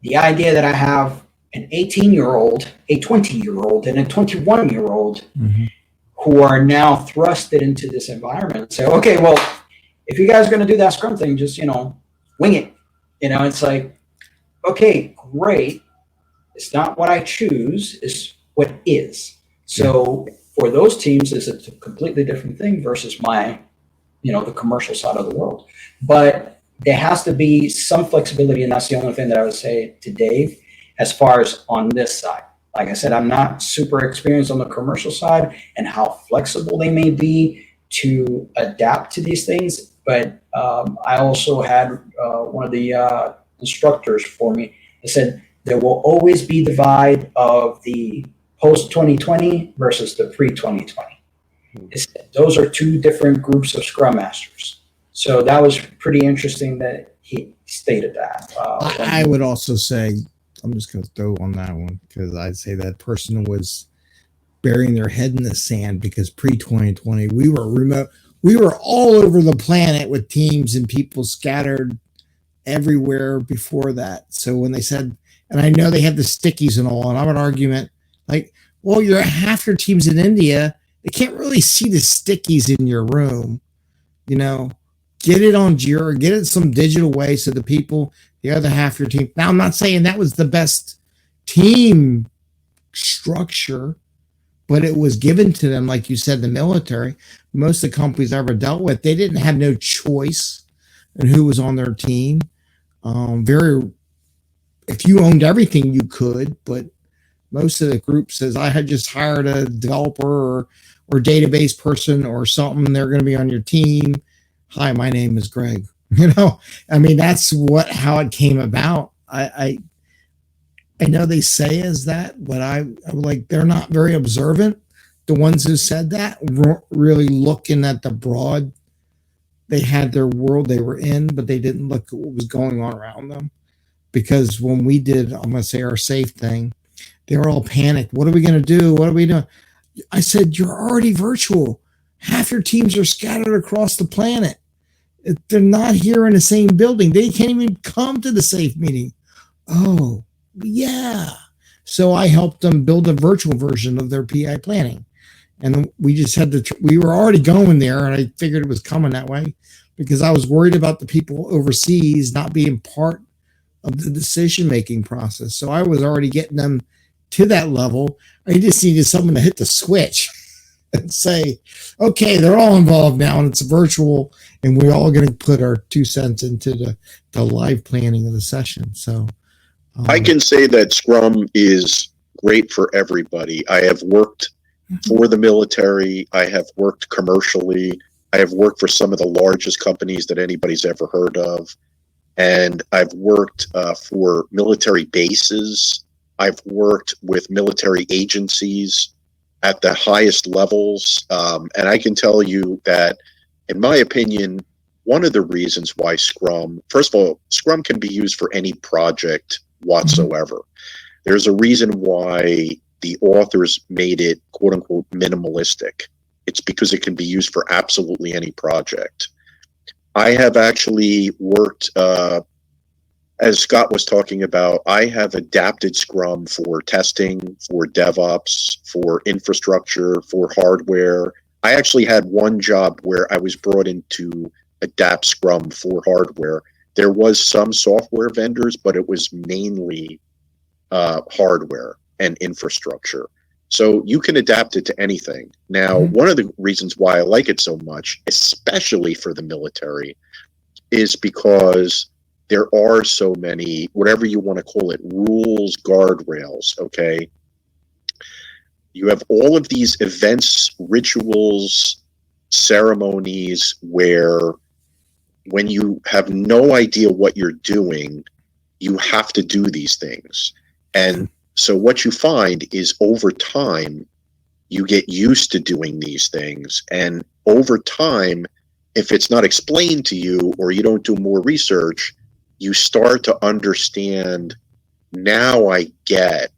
the idea that I have an 18-year-old, a 20-year-old, and a 21-year-old mm-hmm. who are now thrusted into this environment and say, okay, well, if you guys are going to do that Scrum thing, just, wing it. It's like, okay, great. It's not what I choose, it's what is. So for those teams, it's a completely different thing versus my, the commercial side of the world. But there has to be some flexibility, and that's the only thing that I would say to Dave as far as on this side. Like I said, I'm not super experienced on the commercial side and how flexible they may be to adapt to these things. But I also had one of the instructors for me that said there will always be the divide of the post 2020 versus the pre 2020. Those are two different groups of Scrum Masters. So that was pretty interesting that he stated that. I would also say, I'm just going to throw on that one because I'd say that person was burying their head in the sand because pre-2020, we were remote. We were all over the planet with teams and people scattered everywhere before that. So when they said, and I know they have the stickies and all, and I would argument like, well, you're half your team's in India. They can't really see the stickies in your room. Get it on Jira, get it some digital way so the people, the other half of your team. Now, I'm not saying that was the best team structure, but it was given to them, like you said, the military. Most of the companies I ever dealt with, they didn't have no choice in who was on their team. If you owned everything, you could, but most of the group says, I had just hired a developer or database person or something. They're going to be on your team. Hi, my name is Greg. That's how it came about. I know they say as that, but I'm like, they're not very observant. The ones who said that weren't really looking at the broad. They had their world they were in, but they didn't look at what was going on around them. Because when we did, I'm going to say our safe thing, they were all panicked. What are we going to do? What are we doing? I said, you're already virtual. Half your teams are scattered across the planet. They're not here in the same building. They can't even come to the safe meeting. Oh, yeah. So I helped them build a virtual version of their PI planning. And we just we were already going there, and I figured it was coming that way because I was worried about the people overseas not being part of the decision-making process. So I was already getting them to that level. I just needed someone to hit the switch and say, okay, they're all involved now, and it's virtual, and we're all going to put our 2 cents into the live planning of the session. So I can say that Scrum is great for everybody. I have worked for the military. I have worked commercially. I have worked for some of the largest companies that anybody's ever heard of. And I've worked for military bases. I've worked with military agencies at the highest levels. And I can tell you that, in my opinion, one of the reasons why Scrum, first of all, Scrum can be used for any project whatsoever. There's a reason why the authors made it, quote unquote, minimalistic. It's because it can be used for absolutely any project. I have actually worked, as Scott was talking about, I have adapted Scrum for testing, for DevOps, for infrastructure, for hardware. I actually had one job where I was brought in to adapt Scrum for hardware. There was some software vendors, but it was mainly hardware and infrastructure. So you can adapt it to anything. Now, one of the reasons why I like it so much, especially for the military, is because there are so many, whatever you want to call it, rules, guardrails, okay? You have all of these events, rituals, ceremonies where when you have no idea what you're doing, you have to do these things. And so what you find is over time, you get used to doing these things. And over time, if it's not explained to you or you don't do more research, you start to understand, now I get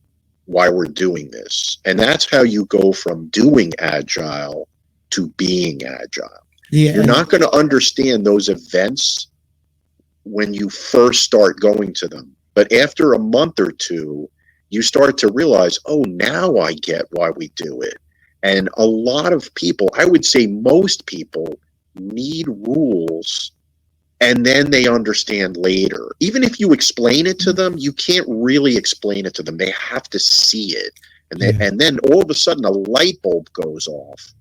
why we're doing this. And that's how you go from doing Agile to being Agile. Yeah. You're not going to understand those events when you first start going to them. But after a month or two, you start to realize, oh, now I get why we do it. And a lot of people, I would say most people, need rules and then they understand later. Even if you explain it to them, you can't really explain it to them. They have to see it. And then all of a sudden a light bulb goes off,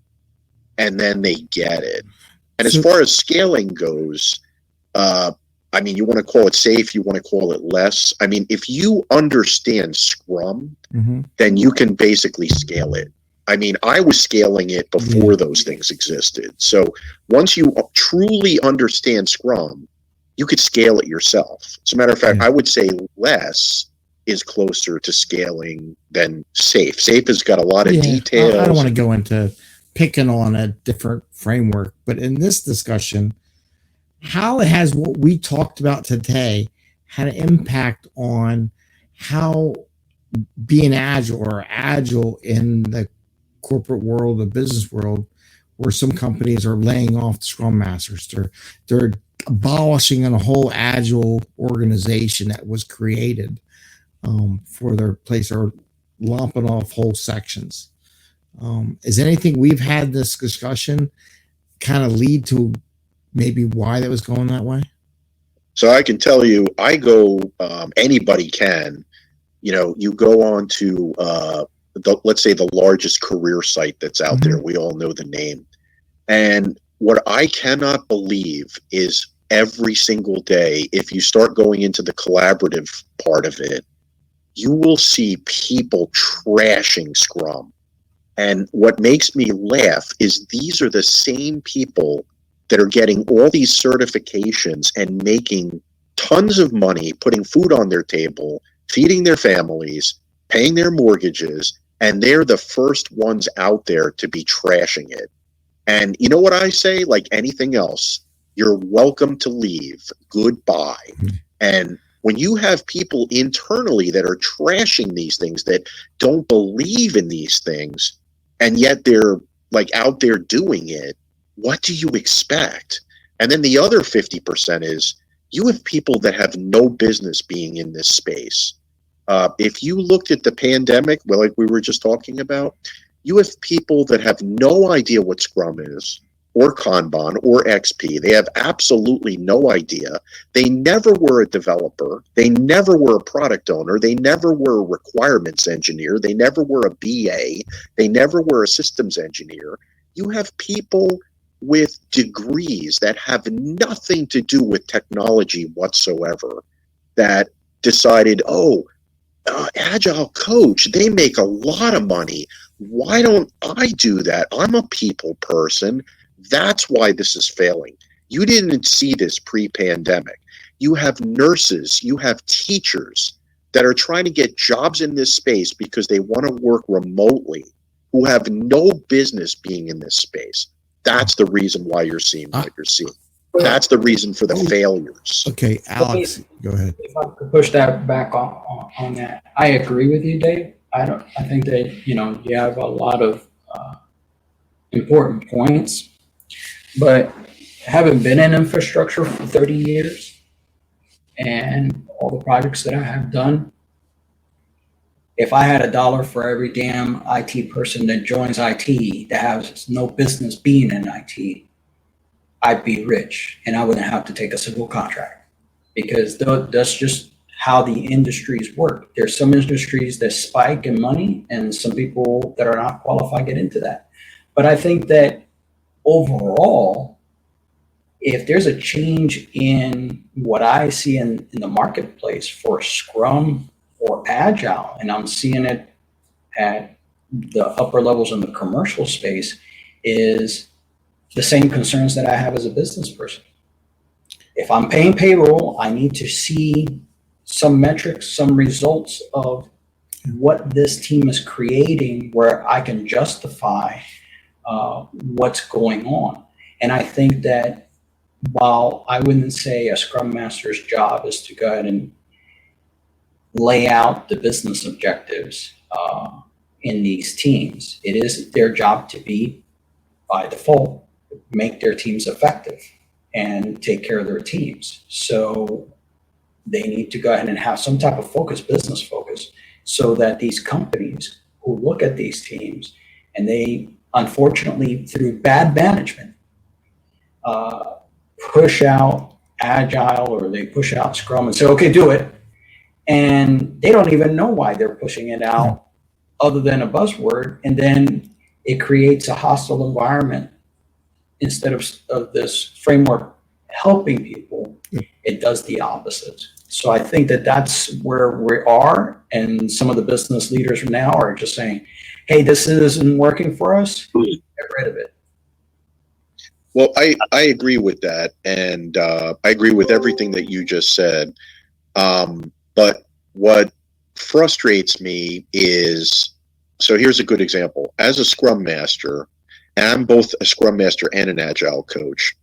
and then they get it. And as far as scaling goes, I mean, you want to call it safe, you want to call it less. I mean, if you understand Scrum, then you can basically scale it. I mean, I was scaling it before those things existed. So once you truly understand Scrum, you could scale it yourself. As a matter of fact, I would say less is closer to scaling than safe. Safe has got a lot of details. I don't want to go into picking on a different framework, but in this discussion, how has what we talked about today had an impact on how being agile or agile in the corporate world, the business world, where some companies are laying off the Scrum Masters, they're abolishing a whole agile organization that was created for their place, or lopping off whole sections. Is anything we've had this discussion kind of lead to maybe why that was going that way? So I can tell you, I go, anybody can, you go on to, let's say the largest career site that's out there. We all know the name. And what I cannot believe is every single day, if you start going into the collaborative part of it, you will see people trashing Scrum. And what makes me laugh is these are the same people that are getting all these certifications and making tons of money, putting food on their table, feeding their families, paying their mortgages, and they're the first ones out there to be trashing it. And you know what I say? Like anything else, you're welcome to leave. Goodbye. And when you have people internally that are trashing these things, that don't believe in these things, and yet they're like out there doing it, what do you expect? And then the other 50% is you have people that have no business being in this space. If you looked at the pandemic, well, like we were just talking about, you have people that have no idea what Scrum is, or Kanban, or XP. They have absolutely no idea. They never were a developer. They never were a product owner. They never were a requirements engineer. They never were a BA. They never were a systems engineer. You have people with degrees that have nothing to do with technology whatsoever that decided, Agile coach, they make a lot of money. Why don't I do that? I'm a people person. That's why this is failing. You didn't see this pre-pandemic. You have nurses, you have teachers that are trying to get jobs in this space because they want to work remotely, who have no business being in this space. That's the reason why you're seeing what you're seeing. That's the reason for the failures. Okay, Alex, go ahead. If I could push that back on that, I agree with you, Dave. I think that you have a lot of important points, but having been in infrastructure for 30 years and all the projects that I have done, if I had $1 for every damn IT person that joins IT that has no business being in IT, I'd be rich and I wouldn't have to take a single contract, because that's just how the industries work. There's some industries that spike in money and some people that are not qualified get into that. But I think that overall, if there's a change in what I see in the marketplace for Scrum or Agile, and I'm seeing it at the upper levels in the commercial space, is the same concerns that I have as a business person. If I'm paying payroll, I need to see some metrics, some results of what this team is creating where I can justify what's going on. And I think that while I wouldn't say a Scrum Master's job is to go ahead and lay out the business objectives in these teams, it is their job to be, by default, make their teams effective and take care of their teams. So they need to go ahead and have some type of focus, business focus, so that these companies who look at these teams, and they unfortunately through bad management push out Agile or they push out Scrum and say, okay, do it. And they don't even know why they're pushing it out other than a buzzword. And then it creates a hostile environment. Instead of this framework helping people, it does the opposite. So I think that that's where we are. And some of the business leaders now are just saying, hey, this isn't working for us. Get rid of it. Well, I agree with that. And I agree with everything that you just said. But what frustrates me is, so here's a good example. As a Scrum Master, and I'm both a Scrum Master and an Agile coach,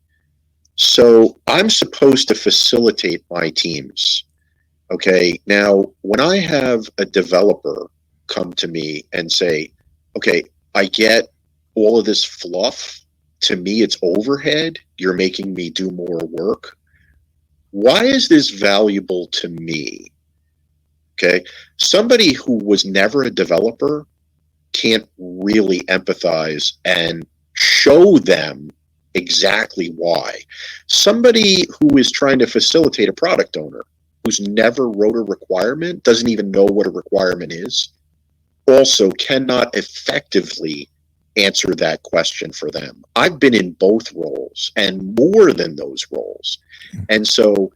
so I'm supposed to facilitate my teams. Okay, now when I have a developer come to me and say, okay, I get all of this fluff, to me it's overhead, you're making me do more work. Why is this valuable to me? Okay, somebody who was never a developer can't really empathize and show them exactly why. Somebody who is trying to facilitate a product owner who's never wrote a requirement, doesn't even know what a requirement is, also cannot effectively answer that question for them. I've been in both roles and more than those roles. And so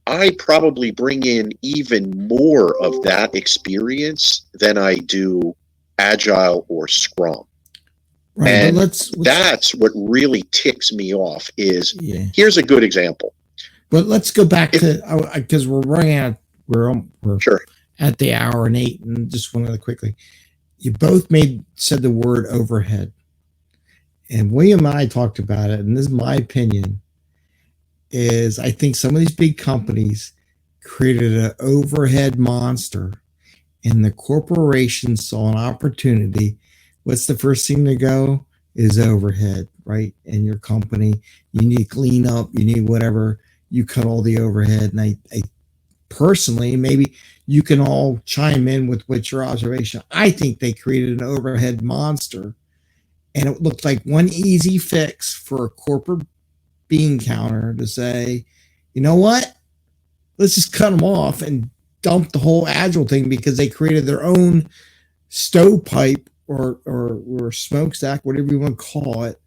I probably bring in even more of that experience than I do Agile or Scrum. Right, and let's that's what really ticks me off is, yeah. Here's a good example. But let's go back to, because we're running out, we're Sure. at the hour and 8, and just one other quickly. You both said the word overhead. And William and I talked about it, and this is my opinion, is I think some of these big companies created an overhead monster, and the corporation saw an opportunity. What's the first thing to go is overhead, right? In your company, you need clean up, you need whatever, you cut all the overhead. And I personally, maybe you can all chime in with what's your observation. I think they created an overhead monster, and it looked like one easy fix for a corporate bean counter to say, you know what? Let's just cut them off and dump the whole Agile thing, because they created their own stovepipe or smokestack, whatever you want to call it,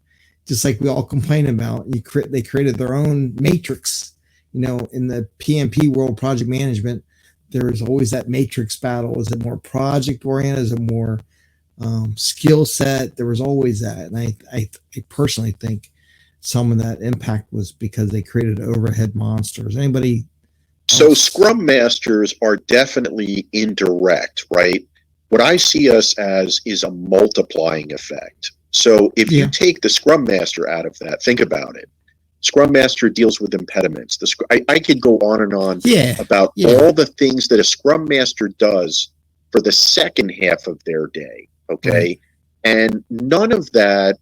just like we all complain about. They created their own matrix. You know, in the PMP world, project management, there's always that matrix battle. Is it more project oriented? Is it more skill set? There was always that. And I personally think some of that impact was because they created overhead monsters. Anybody else? So Scrum Masters are definitely indirect, right? What I see us as is a multiplying effect. So if you take the Scrum Master out of that, think about it. Scrum Master deals with impediments. I could go on and on about all the things that a Scrum Master does for the second half of their day, okay? And none of that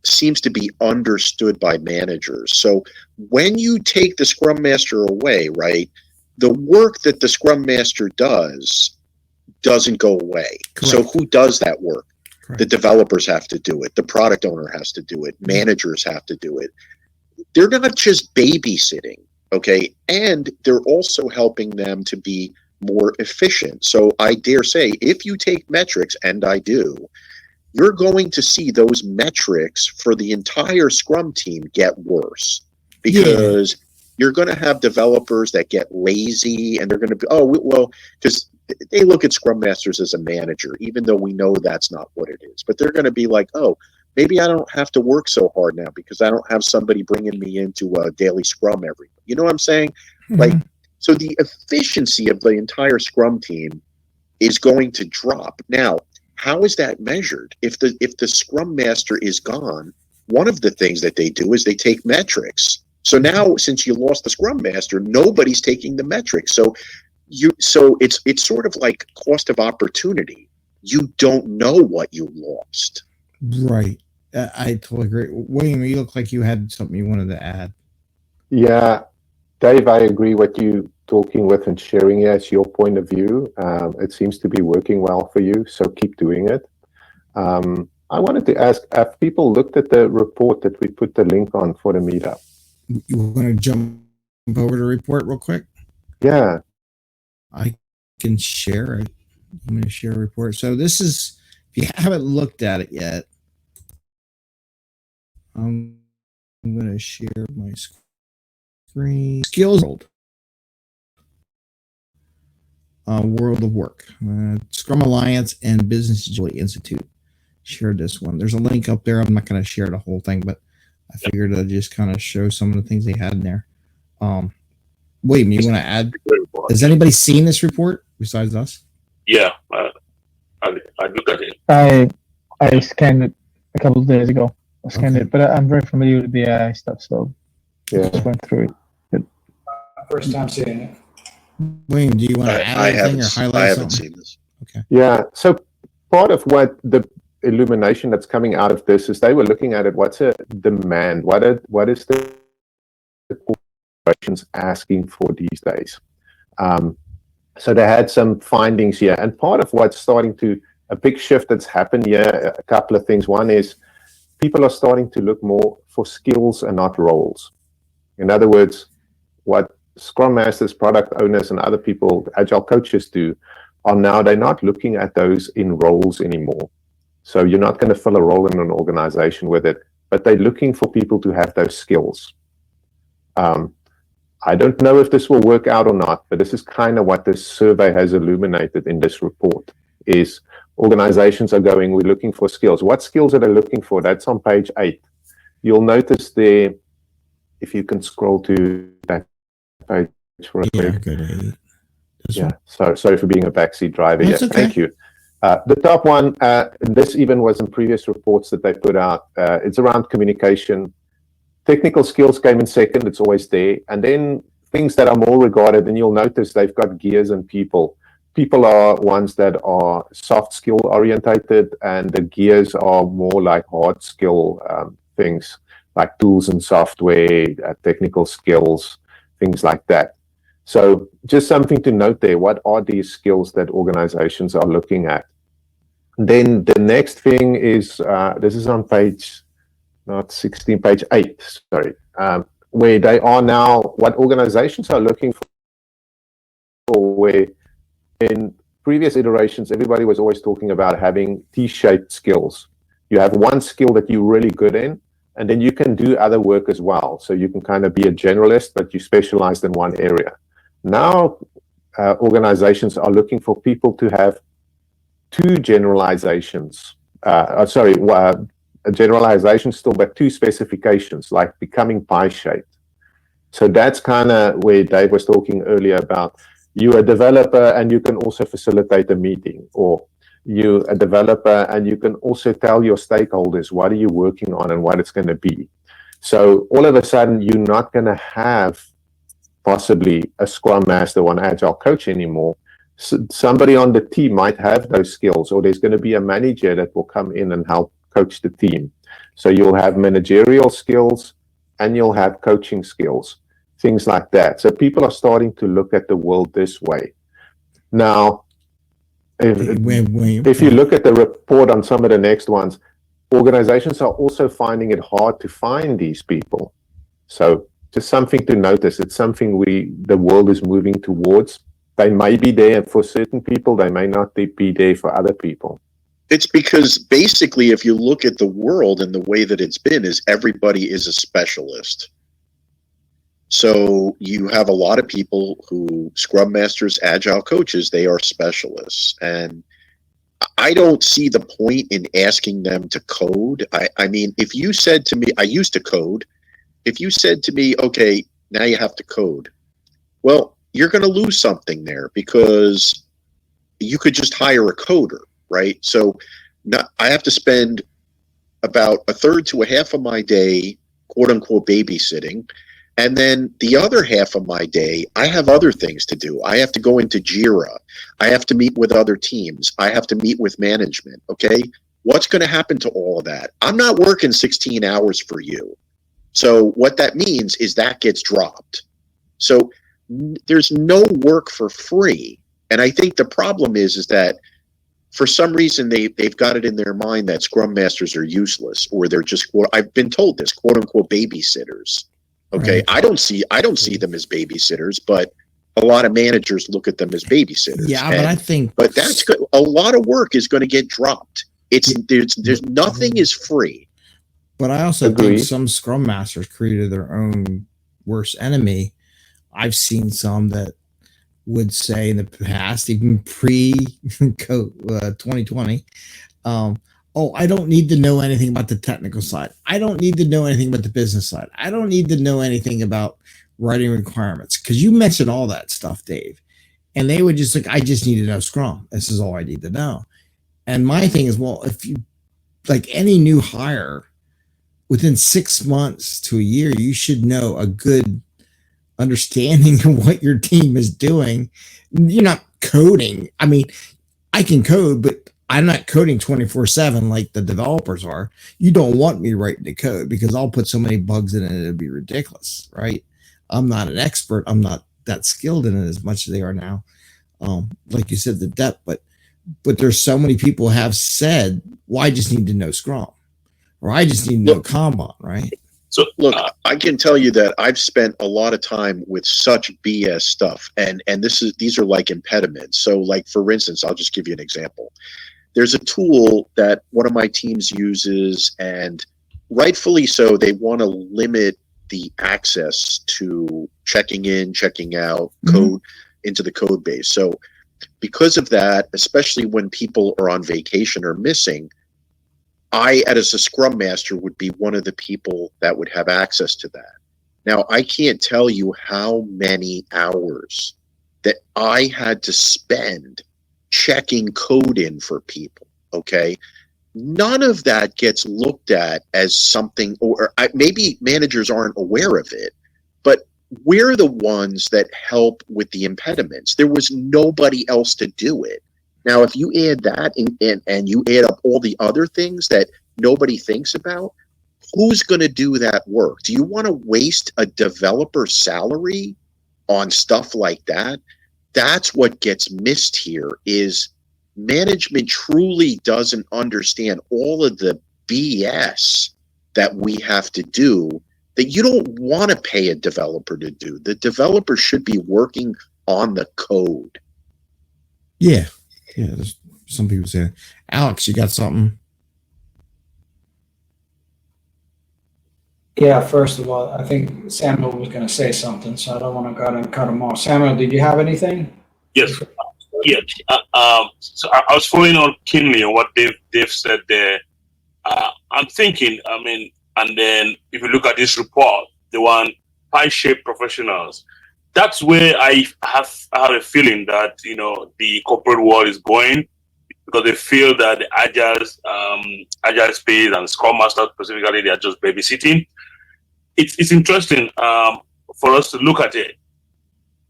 seems to be understood by managers. So when you take the Scrum Master away, right, the work that the Scrum Master doesn't go away. Correct. So who does that work? Correct. The developers have to do it. The product owner has to do it. Managers have to do it. They're not just babysitting, okay? And they're also helping them to be more efficient. So I dare say, if you take metrics, and I do, you're going to see those metrics for the entire Scrum team get worse, because you're going to have developers that get lazy, and they're going to be, because they look at Scrum Masters as a manager, even though we know that's not what it is. But they're going to be like, maybe I don't have to work so hard now because I don't have somebody bringing me into a daily Scrum every week. You know what I'm saying? Mm-hmm. Like, so the efficiency of the entire Scrum team is going to drop. Now, how is that measured? If the Scrum Master is gone, one of the things that they do is they take metrics. So now, since you lost the Scrum Master, nobody's taking the metrics. So it's sort of like cost of opportunity. You don't know what you lost. Right. I totally agree. William, you look like you had something you wanted to add. Yeah, Dave, I agree what you talking with and sharing as your point of view. It seems to be working well for you, so keep doing it. I wanted to ask, have people looked at the report that we put the link on for the meetup? You want to jump over to report real quick? Yeah. I can share it. I'm going to share a report. So this is, if you haven't looked at it yet, I'm going to share my screen. Skills World. World of Work. Scrum Alliance and Business Agility Institute shared this one. There's a link up there. I'm not going to share the whole thing, but I figured I'd just kind of show some of the things they had in there. William, you want to add? Has anybody seen this report besides us? Yeah, I looked at it. I scanned it a couple of days ago. I scanned it, but I'm very familiar with the AI stuff, so Yeah. I just went through it. First time seeing it. William, do you want to add I anything haven't, or highlight I haven't something? seen this. Okay. Yeah. So part of what the illumination that's coming out of this is they were looking at it. What's a demand? What is the corporations asking for these days? So they had some findings here, and part of what's starting to a big shift that's happened here. A couple of things. One is people are starting to look more for skills and not roles. In other words, what Scrum Masters, product owners, and other people, Agile coaches do, are now they're not looking at those in roles anymore. So you're not going to fill a role in an organization with it, but they're looking for people to have those skills. I don't know if this will work out or not, but this is kind of what this survey has illuminated in this report, is organizations are going, we're looking for skills. What skills are they looking for? That's on page 8. You'll notice there, if you can scroll to that page for a quick. Good. Yeah, sorry for being a backseat driver. That's Yeah, okay. Thank you. The top one, this even was in previous reports that they put out. It's around communication. Technical skills came in second. It's always there. And then things that are more regarded, and you'll notice they've got gears and people. People are ones that are soft skill orientated, and the gears are more like hard skill things, like tools and software, technical skills, things like that. So just something to note there. What are these skills that organizations are looking at? Then the next thing is, this is on page, not 16, page 8, sorry, where they are now, what organizations are looking for, where in previous iterations, everybody was always talking about having T-shaped skills. You have one skill that you're really good in, and then you can do other work as well. So you can kind of be a generalist, but you specialized in one area. Now, organizations are looking for people to have two generalizations. A generalization still, but two specifications, like becoming pie-shaped. So that's kind of where Dave was talking earlier about you're a developer and you can also facilitate a meeting, or you're a developer and you can also tell your stakeholders what are you working on and what it's going to be. So all of a sudden, you're not going to have possibly a Scrum Master or an Agile coach anymore. So somebody on the team might have those skills, or there's going to be a manager that will come in and help coach the team. So you'll have managerial skills and you'll have coaching skills, things like that. So people are starting to look at the world this way. Now, if you look at the report on some of the next ones, organizations are also finding it hard to find these people. So just something to notice. It's something the world is moving towards. They may be there for certain people. They may not be there for other people. It's because basically, if you look at the world and the way that it's been, is everybody is a specialist. So you have a lot of people who, Scrum Masters, Agile coaches, they are specialists. And I don't see the point in asking them to code. I mean, if you said to me, I used to code. If you said to me, okay, now you have to code, well, you're going to lose something there, because you could just hire a coder, right? So I have to spend about a third to a half of my day, quote unquote, babysitting. And then the other half of my day, I have other things to do. I have to go into Jira. I have to meet with other teams. I have to meet with management. Okay. What's going to happen to all of that? I'm not working 16 hours for you. So what that means is that gets dropped. So there's no work for free. And I think the problem is that for some reason they've got it in their mind that Scrum Masters are useless, or they're just, I've been told this, quote unquote, babysitters. Okay, Right. I don't see them as babysitters, but a lot of managers look at them as babysitters. Yeah, but I think, but that's good. A lot of work is going to get dropped. There's nothing is free. but I also think Agreed. some Scrum Masters created their own worst enemy. I've seen some that would say in the past, even pre 2020, oh, I don't need to know anything about the technical side. I don't need to know anything about the business side. I don't need to know anything about writing requirements, because you mentioned all that stuff, Dave. And they would just like, I just need to know Scrum. This is all I need to know. And my thing is, well, if you, like any new hire, within 6 months to a year, you should know a good understanding of what your team is doing. You're not coding. I mean, I can code, but I'm not coding 24/7 like the developers are. You don't want me writing the code because I'll put so many bugs in it, it'd be ridiculous, right? I'm not an expert. I'm not that skilled in it as much as they are now. Like you said, the depth, but there's so many people have said, well, I just need to know Scrum, or I just need to know Kanban, right? So Look, I can tell you that I've spent a lot of time with such BS stuff, and these are like impediments. So, like for instance, I'll just give you an example. There's a tool that one of my teams uses, and rightfully so, they want to limit the access to checking in, checking out code into the code base. So, because of that, especially when people are on vacation or missing, I, as a Scrum Master, would be one of the people that would have access to that. Now, I can't tell you how many hours that I had to spend checking code in for people, okay? None of that gets looked at as something, or maybe managers aren't aware of it, but we're the ones that help with the impediments. There was nobody else to do it. Now, if you add that and you add up all the other things that nobody thinks about, who's going to do that work? Do you want to waste a developer's salary on stuff like that? That's what gets missed here, is management truly doesn't understand all of the BS that we have to do that you don't want to pay a developer to do. The developer should be working on the code. Yeah. Yeah, there's some people saying, Alex, you got something? Yeah, first of all, I think Samuel was going to say something, so I don't want to go and cut him off. Samuel, did you have anything? yes, yeah. So I was following on keenly on what Dave said there. I'm thinking, I mean, and then if you look at this report, the one pie-shaped professionals, that's where I have a feeling that, you know, the corporate world is going, because they feel that the agile space and Scrum Master specifically, they are just babysitting. It's interesting for us to look at it.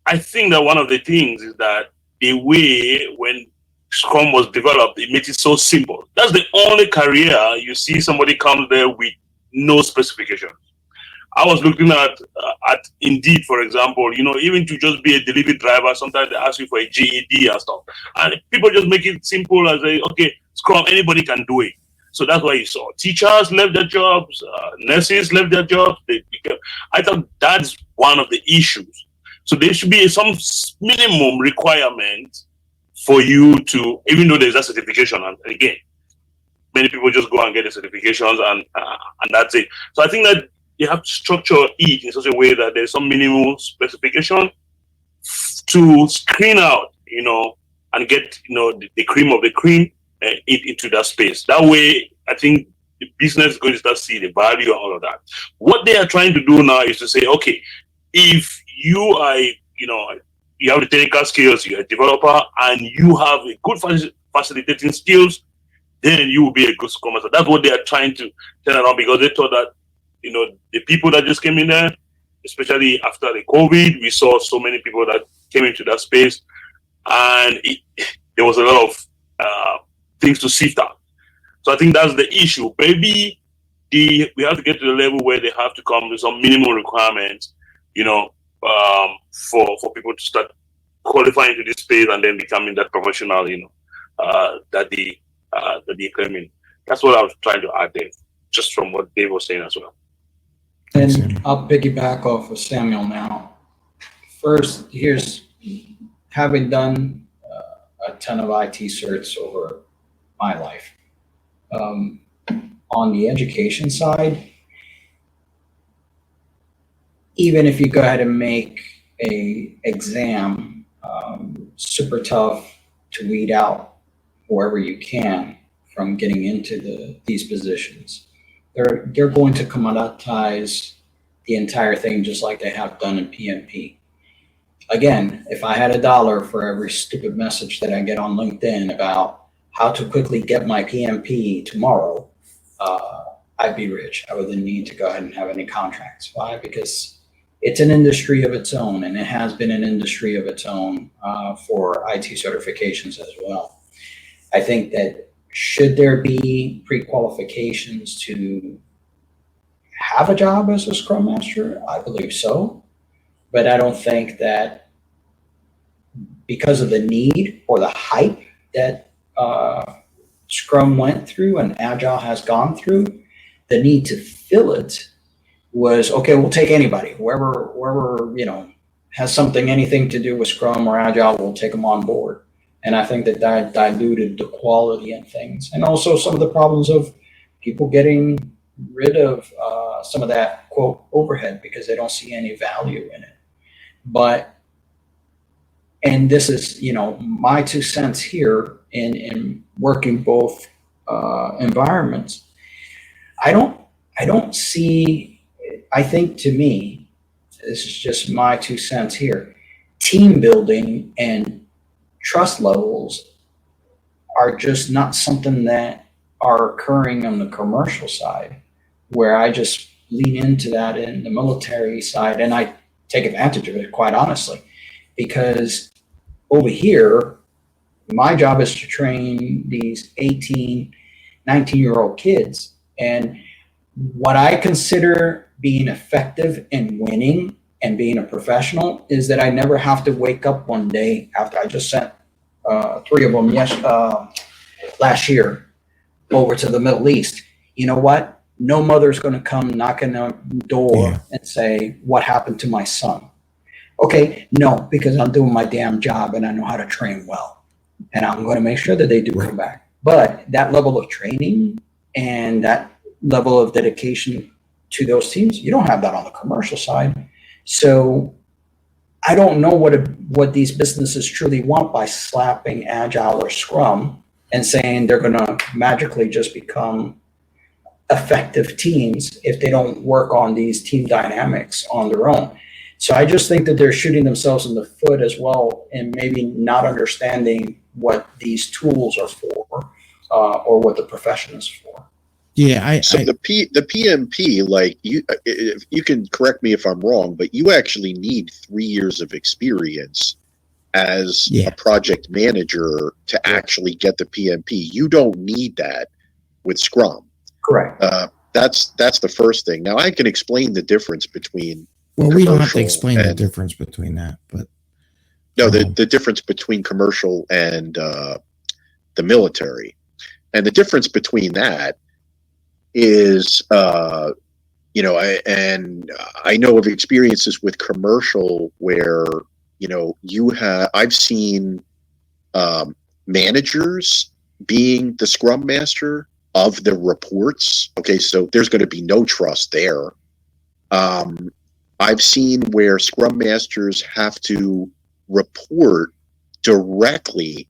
I think that one of the things is that the way when Scrum was developed, it made it so simple. That's the only career you see somebody comes there with no specifications. I was looking at Indeed, for example, you know, even to just be a delivery driver, sometimes they ask you for a GED and stuff. And people just make it simple as okay, Scrum, anybody can do it. So that's why you saw teachers left their jobs, nurses left their jobs. I thought that's one of the issues. So there should be some minimum requirement for you to, even though there's a certification, and again, many people just go and get the certifications and that's it. So I think that you have to structure it in such a way that there's some minimal specification to screen out, you know, and get, you know, the cream of the cream into that space. That way, I think the business is going to start seeing the value and all of that. What they are trying to do now is to say, okay, if you are, you know, you have the technical skills, you're a developer, and you have a good facilitating skills, then you will be a good Scrum Master. That's what they are trying to turn around, because they thought that, you know, the people that just came in there, especially after the COVID, we saw so many people that came into that space, and there was a lot of things to sift out. So I think that's the issue. Maybe we have to get to the level where they have to come with some minimum requirements, you know, for people to start qualifying to this space and then becoming that professional, you know, that they're claiming. That's what I was trying to add there, just from what Dave was saying as well. And I'll piggyback off of Samuel now. First, here's having done a ton of IT certs over my life. On the education side, even if you go ahead and make a exam super tough to weed out wherever you can from getting into these positions, they're going to commoditize the entire thing just like they have done in PMP. Again, if I had $1 for every stupid message that I get on LinkedIn about how to quickly get my PMP tomorrow, I'd be rich. I wouldn't need to go ahead and have any contracts. Why? Because it's an industry of its own, and it has been an industry of its own for IT certifications as well. I think that should there be pre-qualifications to have a job as a Scrum Master? I believe so. But I don't think that because of the need or the hype that Scrum went through and Agile has gone through, the need to fill it was, okay, we'll take anybody, whoever has anything to do with Scrum or Agile, we'll take them on board. And I think that diluted the quality and things. And also some of the problems of people getting rid of some of that, quote, overhead because they don't see any value in it. And this is, my 2 cents here in working both environments. I don't see, I think to me, this is just my 2 cents here, team building and trust levels are just not something that are occurring on the commercial side, where I just lean into that in the military side, and I take advantage of it, quite honestly, because over here, my job is to train these 18, 19-year-old kids. And what I consider being effective in winning and being a professional is that I never have to wake up one day after I just sent 3 of them last year over to the Middle East. You know what? No mother's going to come knocking on the door and say, what happened to my son? Okay, no, because I'm doing my damn job and I know how to train well. And I'm going to make sure that they do come back. But that level of training and that level of dedication to those teams, you don't have that on the commercial side. So I don't know what these businesses truly want by slapping Agile or Scrum and saying they're going to magically just become effective teams if they don't work on these team dynamics on their own. So I just think that they're shooting themselves in the foot as well, and maybe not understanding what these tools are for or what the profession is for. Yeah, the PMP, like you can correct me if I'm wrong, but you actually need 3 years of experience as a project manager to actually get the PMP. You don't need that with Scrum. Correct. That's the first thing. Now I can explain the difference between. Well, we don't have to explain the difference between that, but no, the difference between commercial and the military, and the difference between that is, I know of experiences with commercial where I've seen managers being the Scrum Master of the reports. Okay, so there's going to be no trust there. I've seen where Scrum Masters have to report directly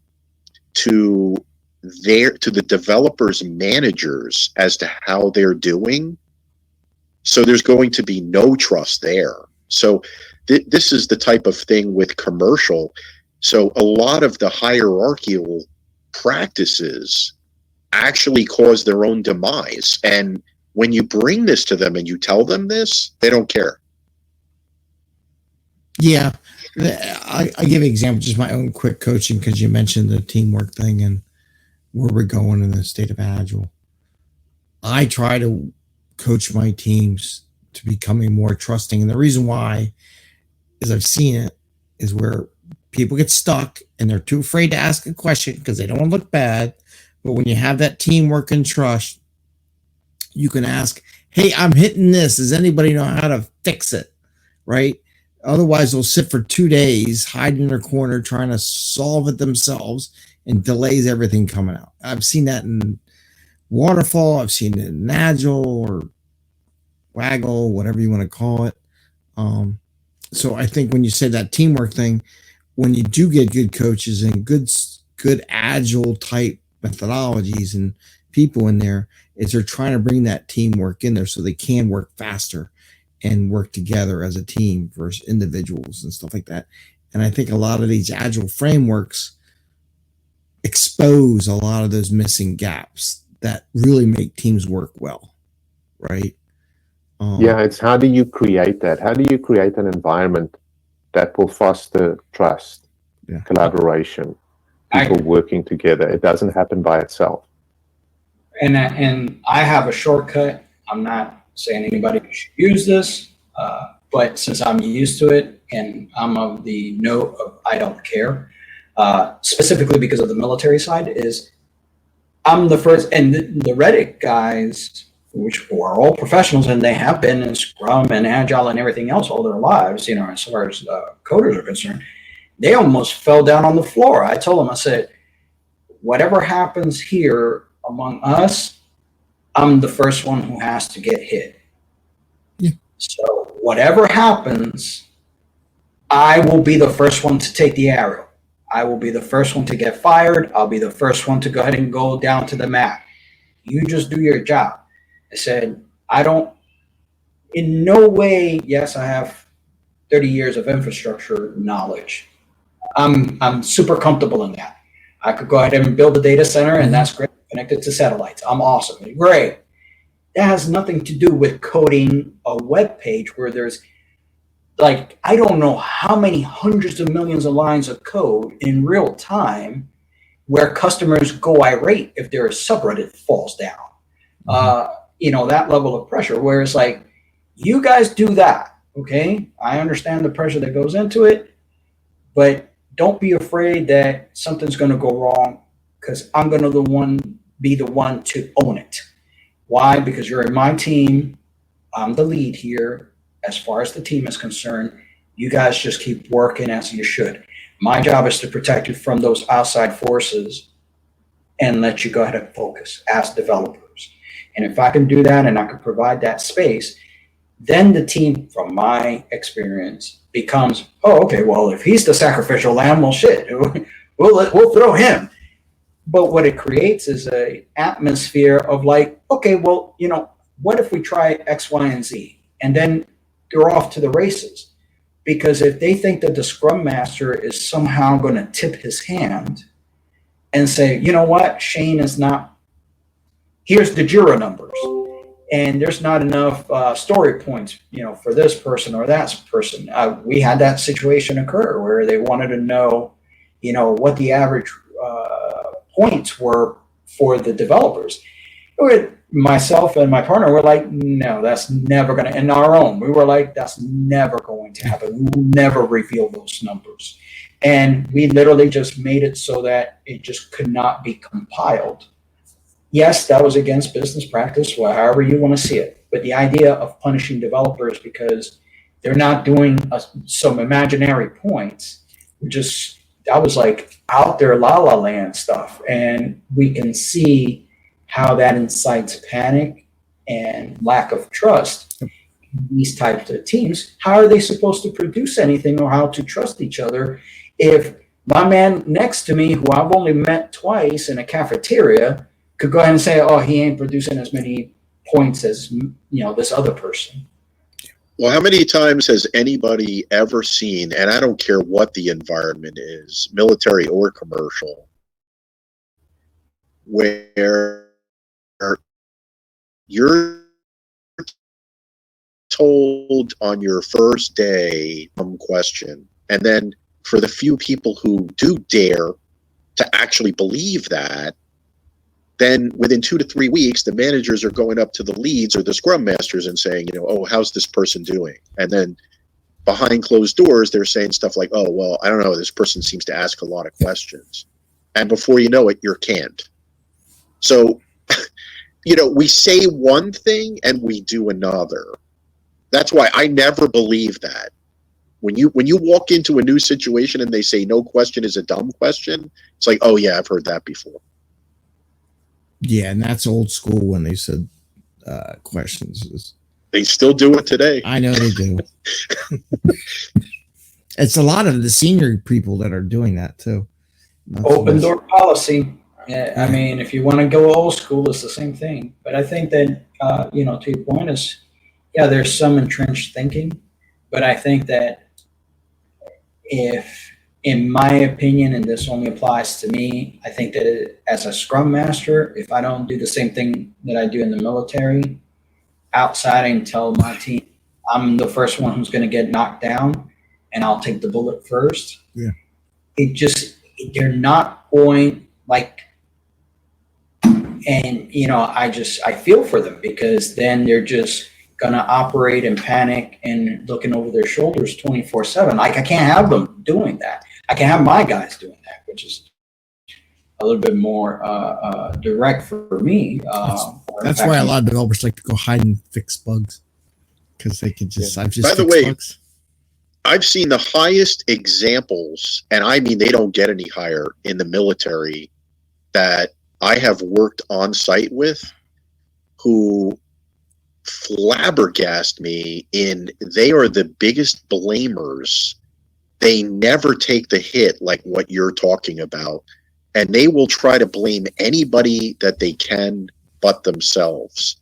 to the developers' managers as to how they're doing. So there's going to be no trust there. So this is the type of thing with commercial. So a lot of the hierarchical practices actually cause their own demise. And when you bring this to them and you tell them this, they don't care. Yeah, I give an example, just my own quick coaching, because you mentioned the teamwork thing and where we're going in the state of Agile. I try to coach my teams to becoming more trusting. And the reason why is I've seen it is where people get stuck and they're too afraid to ask a question because they don't want to look bad. But when you have that teamwork and trust, you can ask hey, I'm hitting this. Does anybody know how to fix it? Right? Otherwise, they'll sit for 2 days, hide in their corner, trying to solve it themselves, and delays everything coming out. I've seen that in Waterfall. I've seen it in Agile or Waggle, whatever you want to call it. So I think when you say that teamwork thing, when you do get good coaches and good Agile type methodologies and people in there, is they're trying to bring that teamwork in there so they can work faster and work together as a team versus individuals and stuff like that. And I think a lot of these Agile frameworks expose a lot of those missing gaps that really make teams work well, right? Yeah, it's how do you create that? How do you create an environment that will foster trust, collaboration, people working together? It doesn't happen by itself. And I have a shortcut. I'm not saying anybody should use this, but since I'm used to it and I'm of the note of I don't care, specifically because of the military side, is I'm the first, and the Reddit guys, which are all professionals, and they have been in Scrum and Agile and everything else all their lives, as far as coders are concerned, they almost fell down on the floor. I told them, I said, whatever happens here among us, I'm the first one who has to get hit. Yeah. So whatever happens, I will be the first one to take the arrow. I will be the first one to get fired. I'll be the first one to go ahead and go down to the mat. You just do your job. I said, I don't, in no way, yes, I have 30 years of infrastructure knowledge. I'm super comfortable in that. I could go ahead and build a data center, and that's great. Connected to satellites. I'm awesome. Great. That has nothing to do with coding a web page where there's, like, I don't know how many hundreds of millions of lines of code in real time where customers go irate if their subreddit falls down. That level of pressure, where it's like, you guys do that, okay? I understand the pressure that goes into it, but don't be afraid that something's going to go wrong, because I'm going to be the one to own it. Why? Because you're in my team. I'm the lead here as far as the team is concerned. You guys just keep working as you should. My job is to protect you from those outside forces and let you go ahead and focus as developers. And if I can do that and I can provide that space, then the team, from my experience, becomes, oh, okay, well, if he's the sacrificial lamb, well, shit, we'll throw him. But what it creates is an atmosphere of like, okay, well, what if we try X, Y, and Z? And then they're off to the races. Because if they think that the Scrum Master is somehow going to tip his hand and say, you know what, Shane is not, here's the Jira numbers, and there's not enough story points, for this person or that person. We had that situation occur where they wanted to know, what the average points were for the developers. Myself and my partner were like, no, that's never going to, in our own, we were like, that's never going to happen. We will never reveal those numbers. And we literally just made it so that it just could not be compiled. Yes, that was against business practice, however you want to see it. But the idea of punishing developers because they're not doing some imaginary points, that was like out there la la land stuff. And we can see how that incites panic and lack of trust in these types of teams. How are they supposed to produce anything or how to trust each other if my man next to me, who I've only met twice in a cafeteria, could go ahead and say, oh, he ain't producing as many points as, this other person? Well, how many times has anybody ever seen, and I don't care what the environment is, military or commercial, where you're told on your first day some question, and then for the few people who do dare to actually believe that, then within 2 to 3 weeks, the managers are going up to the leads or the scrum masters and saying, oh, how's this person doing? And then behind closed doors, they're saying stuff like, oh, well, I don't know, this person seems to ask a lot of questions. And before you know it, you're canned. So we say one thing and we do another. That's why I never believe that. When you walk into a new situation and they say no question is a dumb question, it's like, oh yeah, I've heard that before. Yeah, and that's old school when they said questions. They still do it today. I know they do. It's a lot of the senior people that are doing that too. Open door policy. Yeah, I mean, if you want to go old school, it's the same thing. But I think that, to your point is, yeah, there's some entrenched thinking. But I think that if, in my opinion, and this only applies to me, I think that as a Scrum Master, if I don't do the same thing that I do in the military, outside and tell my team I'm the first one who's going to get knocked down and I'll take the bullet first. Yeah. They're not going like, and I feel for them, because then they're just going to operate in panic and looking over their shoulders 24/7. Like, I can't have them doing that. I can have my guys doing that, which is a little bit more direct for me. That's why a lot of developers like to go hide and fix bugs, because they can just. I've just. By the way, bugs. I've seen the highest examples, and I mean they don't get any higher in the military, that I have worked on site with, who flabbergast me in they are the biggest blamers. They never take the hit like what you're talking about, and they will try to blame anybody that they can but themselves.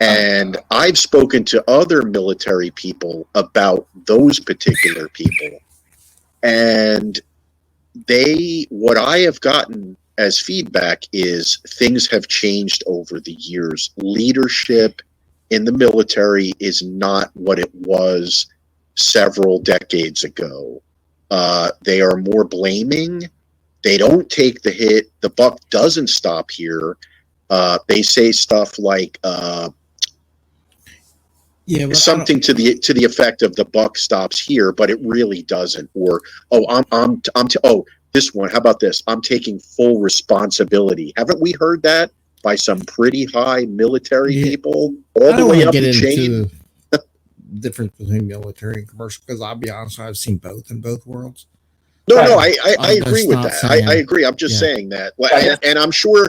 And I've spoken to other military people about those particular people, and what I have gotten as feedback is things have changed over the years. Leadership in the military is not what it was several decades ago. They are more blaming. They don't take the hit. The buck doesn't stop here. They say stuff like something to the effect of the buck stops here, but it really doesn't. Or this one. How about this? I'm taking full responsibility. Haven't we heard that by some pretty high military people all the way up the chain? The difference between military and commercial, because I'll be honest, I've seen both in both worlds. No, I agree with that. I agree. I'm just saying that, and I'm sure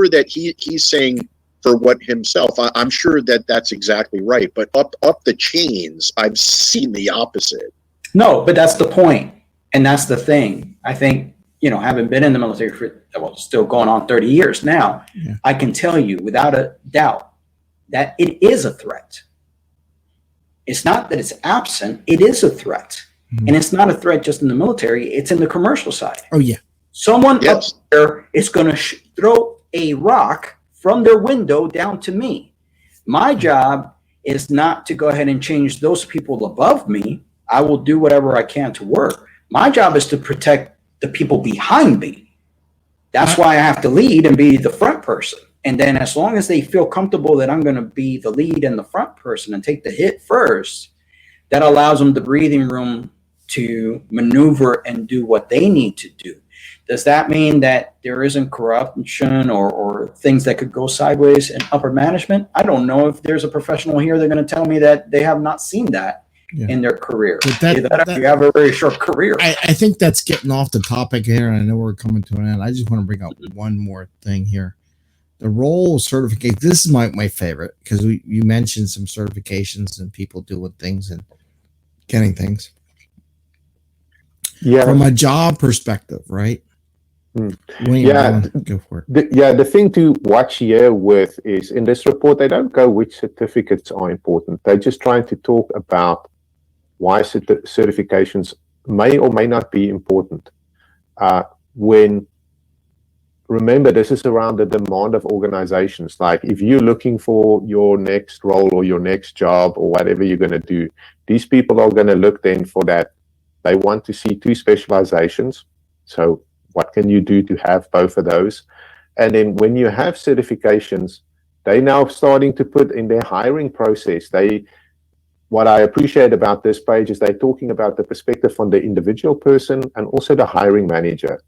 that he's saying for what himself. I'm sure that that's exactly right. But up the chains, I've seen the opposite. No, but that's the point, and that's the thing. I think, having been in the military for still going on 30 years now, I can tell you without a doubt that it is a threat. It's not that it's absent; it is a threat. And it's not a threat just in the military, it's in the commercial side. Oh, yeah. Someone up there is going to throw a rock from their window down to me. My job is not to go ahead and change those people above me. I will do whatever I can to work. My job is to protect the people behind me. That's why I have to lead and be the front person. And then as long as they feel comfortable that I'm going to be the lead and the front person and take the hit first, that allows them the breathing room to maneuver and do what they need to do. Does that mean that there isn't corruption or things that could go sideways in upper management? I don't know. If there's a professional here, they're going to tell me that they have not seen that in their career. You have a very short career. I think that's getting off the topic here, and I know we're coming to an end. I just want to bring up one more thing here. The role of certification. This is my favorite, because you mentioned some certifications and people doing things and getting things. Yeah. From a job perspective, right? William, go for it. The thing to watch here with is in this report, they don't go which certificates are important. They're just trying to talk about why certifications may or may not be important. Remember, this is around the demand of organizations. Like if you're looking for your next role or your next job or whatever you're going to do, these people are going to look then for that. They want to see 2 specializations. So what can you do to have both of those? And then when you have certifications, they now starting to put in their hiring process. What I appreciate about this page is they're talking about the perspective from the individual person and also the hiring manager.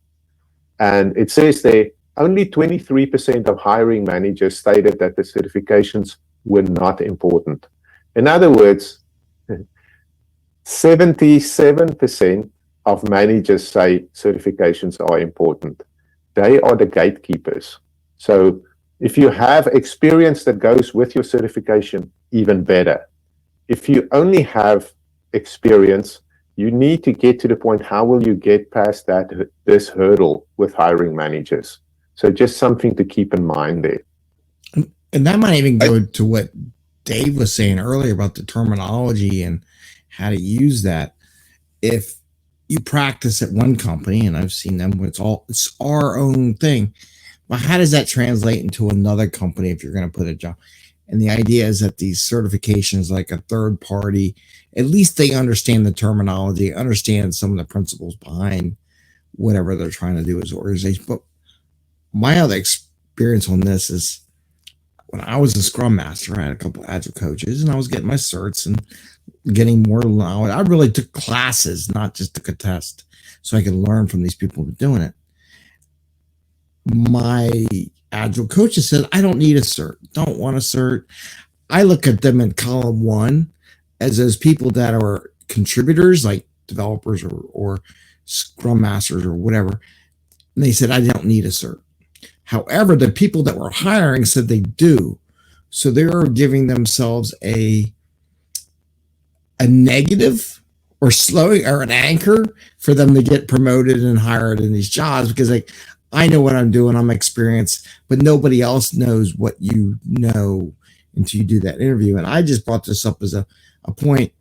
And it says there, only 23% of hiring managers stated that the certifications were not important. In other words, 77% of managers say certifications are important. They are the gatekeepers. So if you have experience that goes with your certification, even better. If you only have experience, you need to get to the point, how will you get past this hurdle with hiring managers? So just something to keep in mind there. And that might even go to what Dave was saying earlier about the terminology and how to use that. If you practice at one company, and I've seen them, it's our own thing. Well, how does that translate into another company if you're going to put a job? And the idea is that these certifications, like a third party, at least they understand the terminology, understand some of the principles behind whatever they're trying to do as an organization. But my other experience on this is when I was a Scrum Master, I had a couple of Agile coaches, and I was getting my certs and getting more knowledge. I really took classes, not just took a test, so I could learn from these people who were doing it. My Agile coaches said, I don't need a cert, don't want a cert. I look at them in column one as those people that are contributors, like developers or Scrum Masters or whatever. And they said, I don't need a cert. However, the people that were hiring said they do. So they are giving themselves a negative or slowing or an anchor for them to get promoted and hired in these jobs, because like, I know what I'm doing, I'm experienced, but nobody else knows what you know until you do that interview. And I just brought this up as a point.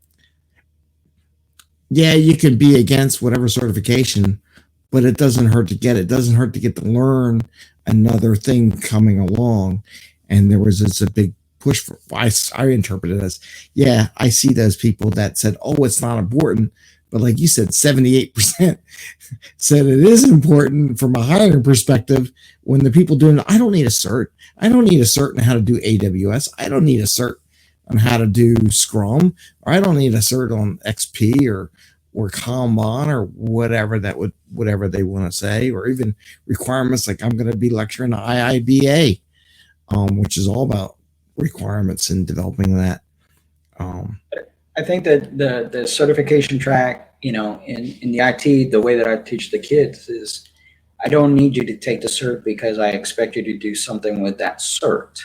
Yeah, you can be against whatever certification, but it doesn't hurt to get it. It doesn't hurt to get to learn another thing coming along. And there was a big push for, I interpret it as, yeah, I see those people that said, oh, it's not important. But like you said, 78% said it is important from a hiring perspective. When the people doing it, I don't need a cert. I don't need a cert on how to do AWS. I don't need a cert on how to do Scrum, or I don't need a cert on XP or Kanban or whatever they want to say, or even requirements like I'm going to be lecturing the IIBA, which is all about requirements and developing that. I think that the certification track, in the IT, the way that I teach the kids is, I don't need you to take the cert because I expect you to do something with that cert.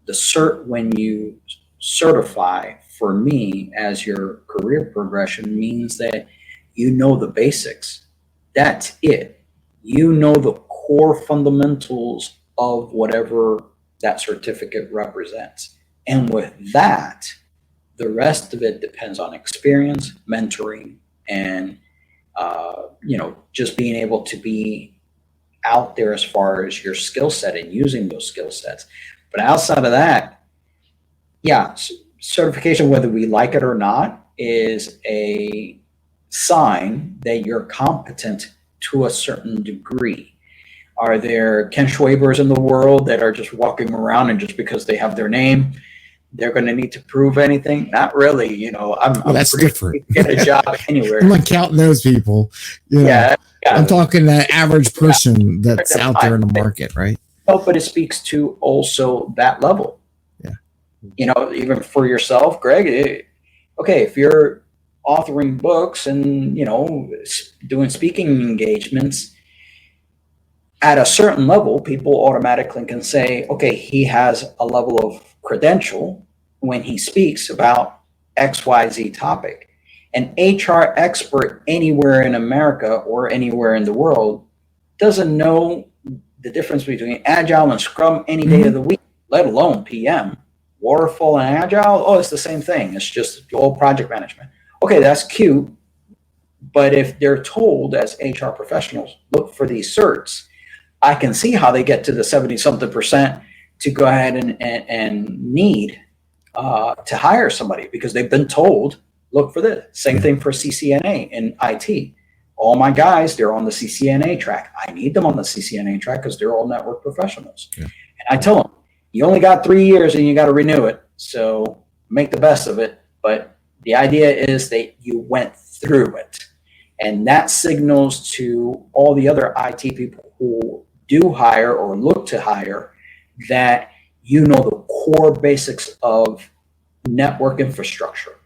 The cert, when you certify, for me, as your career progression, means that you know the basics. That's it. You know the core fundamentals of whatever that certificate represents. And with that, the rest of it depends on experience, mentoring, and just being able to be out there as far as your skill set and using those skill sets. But outside of that, yeah, certification, whether we like it or not, is a sign that you're competent to a certain degree. Are there Ken Schwabers in the world that are just walking around and just because they have their name, they're going to need to prove anything? Not really. I'm that's different. Get a job anywhere. I'm not counting those people. Yeah. I'm talking the average person that's out there in the market, right? No, but it speaks to also that level. Yeah. Even for yourself, Greg, okay, if you're authoring books and, doing speaking engagements, at a certain level, people automatically can say, okay, he has a level of credential when he speaks about XYZ topic. An HR expert anywhere in America or anywhere in the world doesn't know the difference between Agile and Scrum any day of the week, let alone PM. Waterfall and Agile, oh, it's the same thing. It's just all project management. Okay, that's cute. But if they're told as HR professionals, look for these certs, I can see how they get to the 70-something% to go ahead and need to hire somebody because they've been told, look for this. Same thing for CCNA in IT. All my guys, they're on the CCNA track. I need them on the CCNA track because they're all network professionals. Yeah. And I tell them, you only got 3 years and you got to renew it. So make the best of it. But the idea is that you went through it. And that signals to all the other IT people who do hire or look to hire, that you know the core basics of network infrastructure.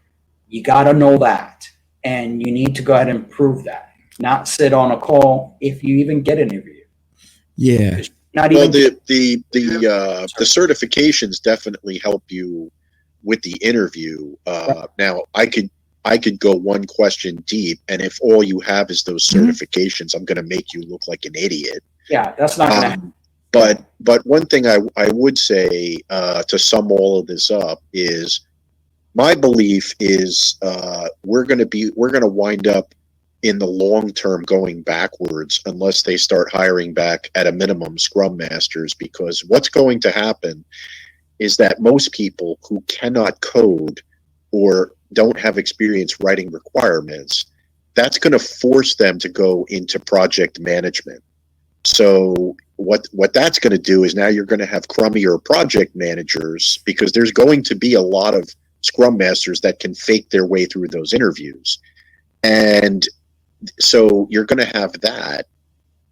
You got to know that, and you need to go ahead and prove that. Not sit on a call if you even get an interview. Yeah. Not Well, even the certifications definitely help you with the interview. Now, I could go one question deep, and if all you have is those certifications, I'm going to make you look like an idiot. Yeah, that's not going to happen. But one thing I would say to sum all of this up is my belief is we're going to wind up in the long term going backwards unless they start hiring back at a minimum Scrum Masters, because what's going to happen is that most people who cannot code or don't have experience writing requirements, that's going to force them to go into project management. So what that's going to do is now you're going to have crummier project managers, because there's going to be a lot of Scrum Masters that can fake their way through those interviews. And so you're going to have that,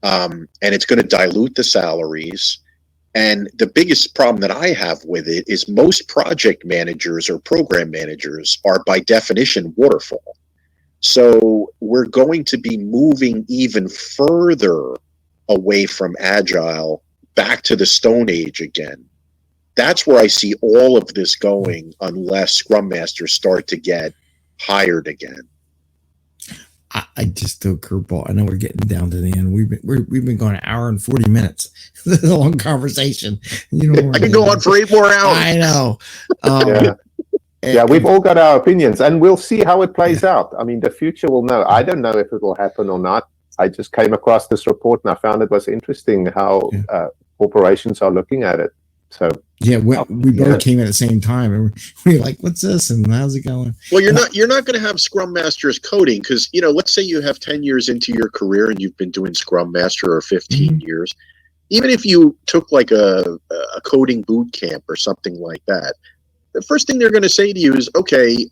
and it's going to dilute the salaries. And the biggest problem that I have with it is most project managers or program managers are by definition waterfall. So we're going to be moving even further away from Agile back to the Stone Age again. That's where I see all of this going unless Scrum Masters start to get hired again. I just threw a curveball. I know we're getting down to the end. We've been going an hour and 40 minutes. This is a long conversation. You know, I can go on for 8 more hours. I know. Yeah, we've all got our opinions, and we'll see how it plays out. I mean, the future will know. I don't know if it will happen or not. I just came across this report, and I found it was interesting how corporations are looking at it. So yeah, we both came at the same time, and we were like, "What's this?" and "How's it going?" Well, you're not going to have Scrum Masters coding, because let's say you have 10 years into your career and you've been doing Scrum Master, or 15 years. Even if you took like a coding boot camp or something like that, the first thing they're going to say to you is, "Okay,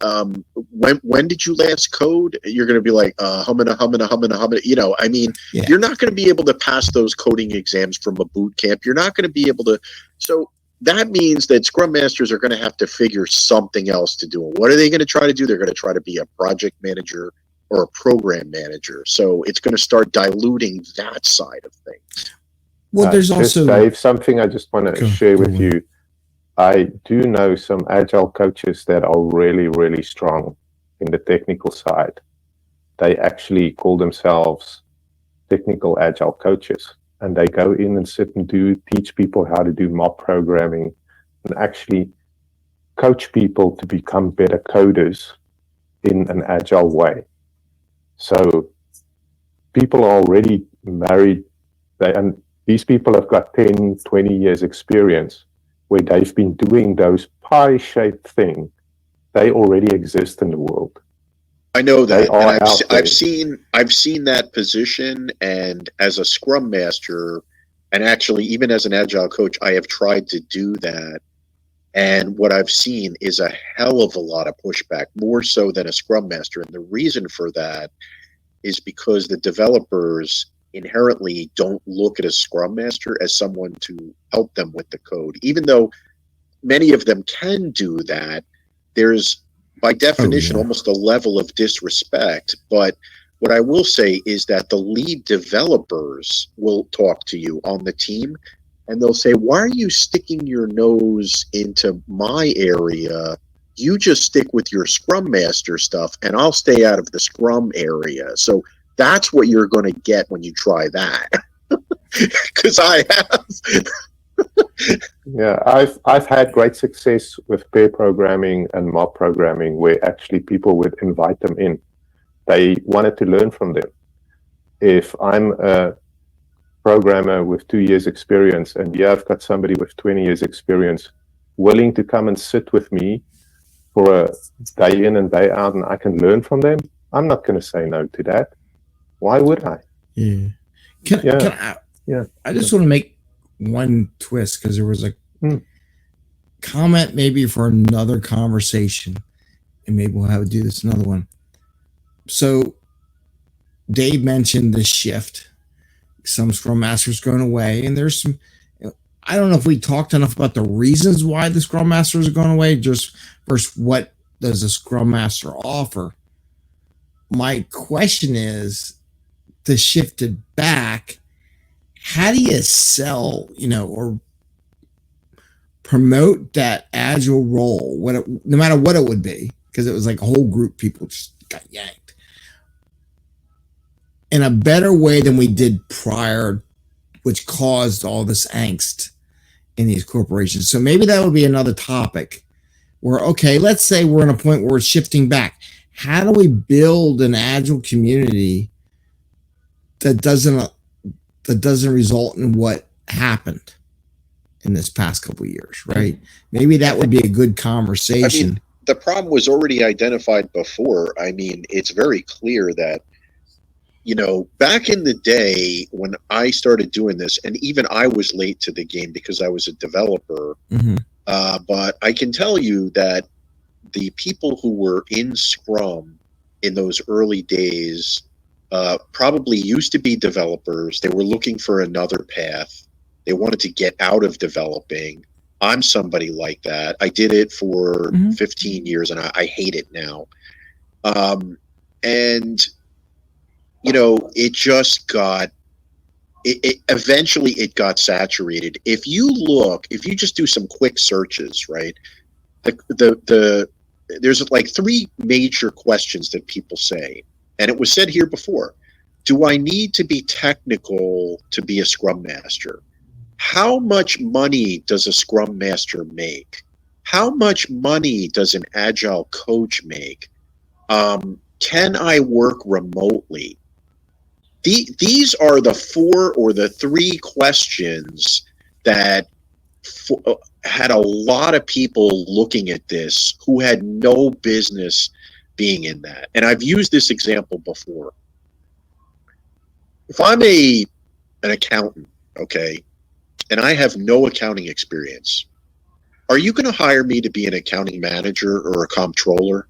when did you last code?" You're going to be like, "Humming. I mean, you're not going to be able to pass those coding exams from a boot camp. You're not going to be able to. So that means that Scrum Masters are going to have to figure something else to do. And what are they going to try to do? They're going to try to be a project manager or a program manager. So it's going to start diluting that side of things. Well, there's also Dave, something I just want to share with you. I do know some Agile coaches that are really, really strong in the technical side. They actually call themselves technical Agile coaches, and they go in and sit and teach people how to do mob programming and actually coach people to become better coders in an Agile way. So people are already married, and these people have got 10, 20 years experience where they've been doing those pie-shaped things. They already exist in the world. I know that, and I've seen that position, and as a Scrum Master, and actually even as an Agile coach, I have tried to do that. And what I've seen is a hell of a lot of pushback, more so than a Scrum Master. And the reason for that is because the developers inherently don't look at a Scrum Master as someone to help them with the code. Even though many of them can do that, there's by definition almost a level of disrespect. But what I will say is that the lead developers will talk to you on the team, and they'll say, "Why are you sticking your nose into my area? You just stick with your Scrum Master stuff, and I'll stay out of the Scrum area." So that's what you're going to get when you try that. Because I have. Yeah, I've had great success with pair programming and mob programming, where actually people would invite them in. They wanted to learn from them. If I'm a programmer with 2 years experience, and I've got somebody with 20 years experience willing to come and sit with me for a day in and day out, and I can learn from them, I'm not going to say no to that. Why would I? Yeah. I just want to make one twist, because there was a comment maybe for another conversation, and maybe we'll have to do this another one. So Dave mentioned the shift some Scrum Masters going away, and there's some. I don't know if we talked enough about the reasons why the Scrum Masters are going away, just versus what does a Scrum Master offer. My question is, to shift it back, how do you sell, or promote that agile role, no matter what it would be, because it was like a whole group of people just got yanked in a better way than we did prior, which caused all this angst in these corporations. So maybe that would be another topic where, okay, let's say we're in a point where we're shifting back. How do we build an agile community that doesn't result in what happened in this past couple of years, right? Maybe that would be a good conversation. I mean, the problem was already identified before. I mean, it's very clear that, back in the day when I started doing this, and even I was late to the game because I was a developer, but I can tell you that the people who were in Scrum in those early days probably used to be developers. They were looking for another path. They wanted to get out of developing. I'm somebody like that. I did it for 15 years and I hate it now. And, it just got, eventually it got saturated. If you just do some quick searches, right? There's like three major questions that people say. And it was said here before. Do I need to be technical to be a Scrum Master? How much money does a Scrum Master make? How much money does an Agile coach make? Can I work remotely? These are the four or the three questions that had a lot of people looking at this who had no business being in that. And I've used this example before. If I'm an accountant, okay, and I have no accounting experience, are you going to hire me to be an accounting manager or a comptroller?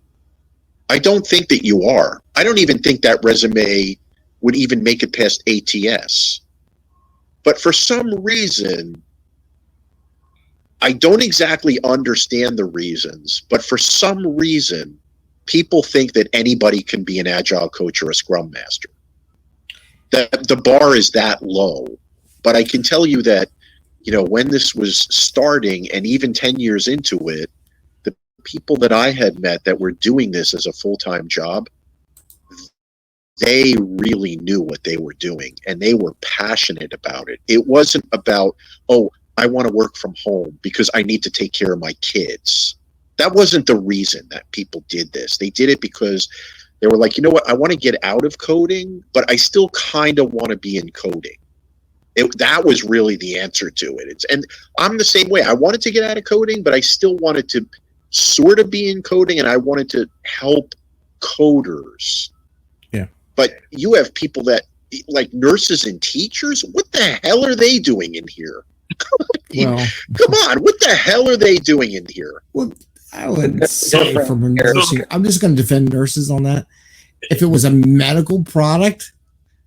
I don't think that you are. I don't even think that resume would even make it past ATS. But for some reason, I don't exactly understand the reasons, but for some reason, people think that anybody can be an Agile coach or a Scrum Master. The bar is that low. But I can tell you that, when this was starting and even 10 years into it, the people that I had met that were doing this as a full-time job, they really knew what they were doing and they were passionate about it. It wasn't about, I want to work from home because I need to take care of my kids. That wasn't the reason that people did this. They did it because they were like, you know what, I want to get out of coding, but I still kind of want to be in coding. That was really the answer to it. And I'm the same way. I wanted to get out of coding, but I still wanted to sort of be in coding, and I wanted to help coders. Yeah. But you have people that, like nurses and teachers, what the hell are they doing in here? Well, come on, what the hell are they doing in here? Well, I would say from nursing, I'm just going to defend nurses on that. If it was a medical product,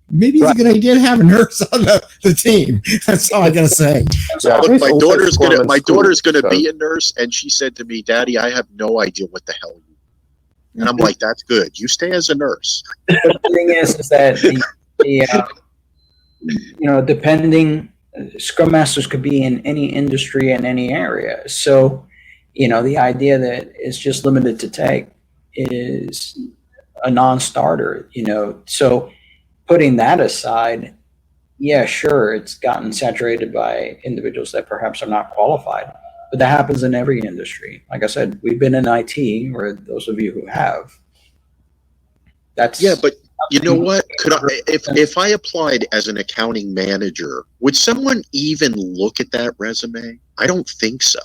maybe it's a good idea to have a nurse on the team. That's all I got to say. Yeah, look, my daughter's gonna be a nurse, and she said to me, "Daddy, I have no idea what the hell you do." And I'm like, "That's good. You stay as a nurse." The thing is that depending. Scrum Masters could be in any industry and any area. So, the idea that it's just limited to tech is a non-starter, So putting that aside, yeah, sure, it's gotten saturated by individuals that perhaps are not qualified, but that happens in every industry. Like I said, we've been in IT, or those of you who have. Yeah, but you know what? If I applied as an accounting manager, would someone even look at that resume? I don't think so.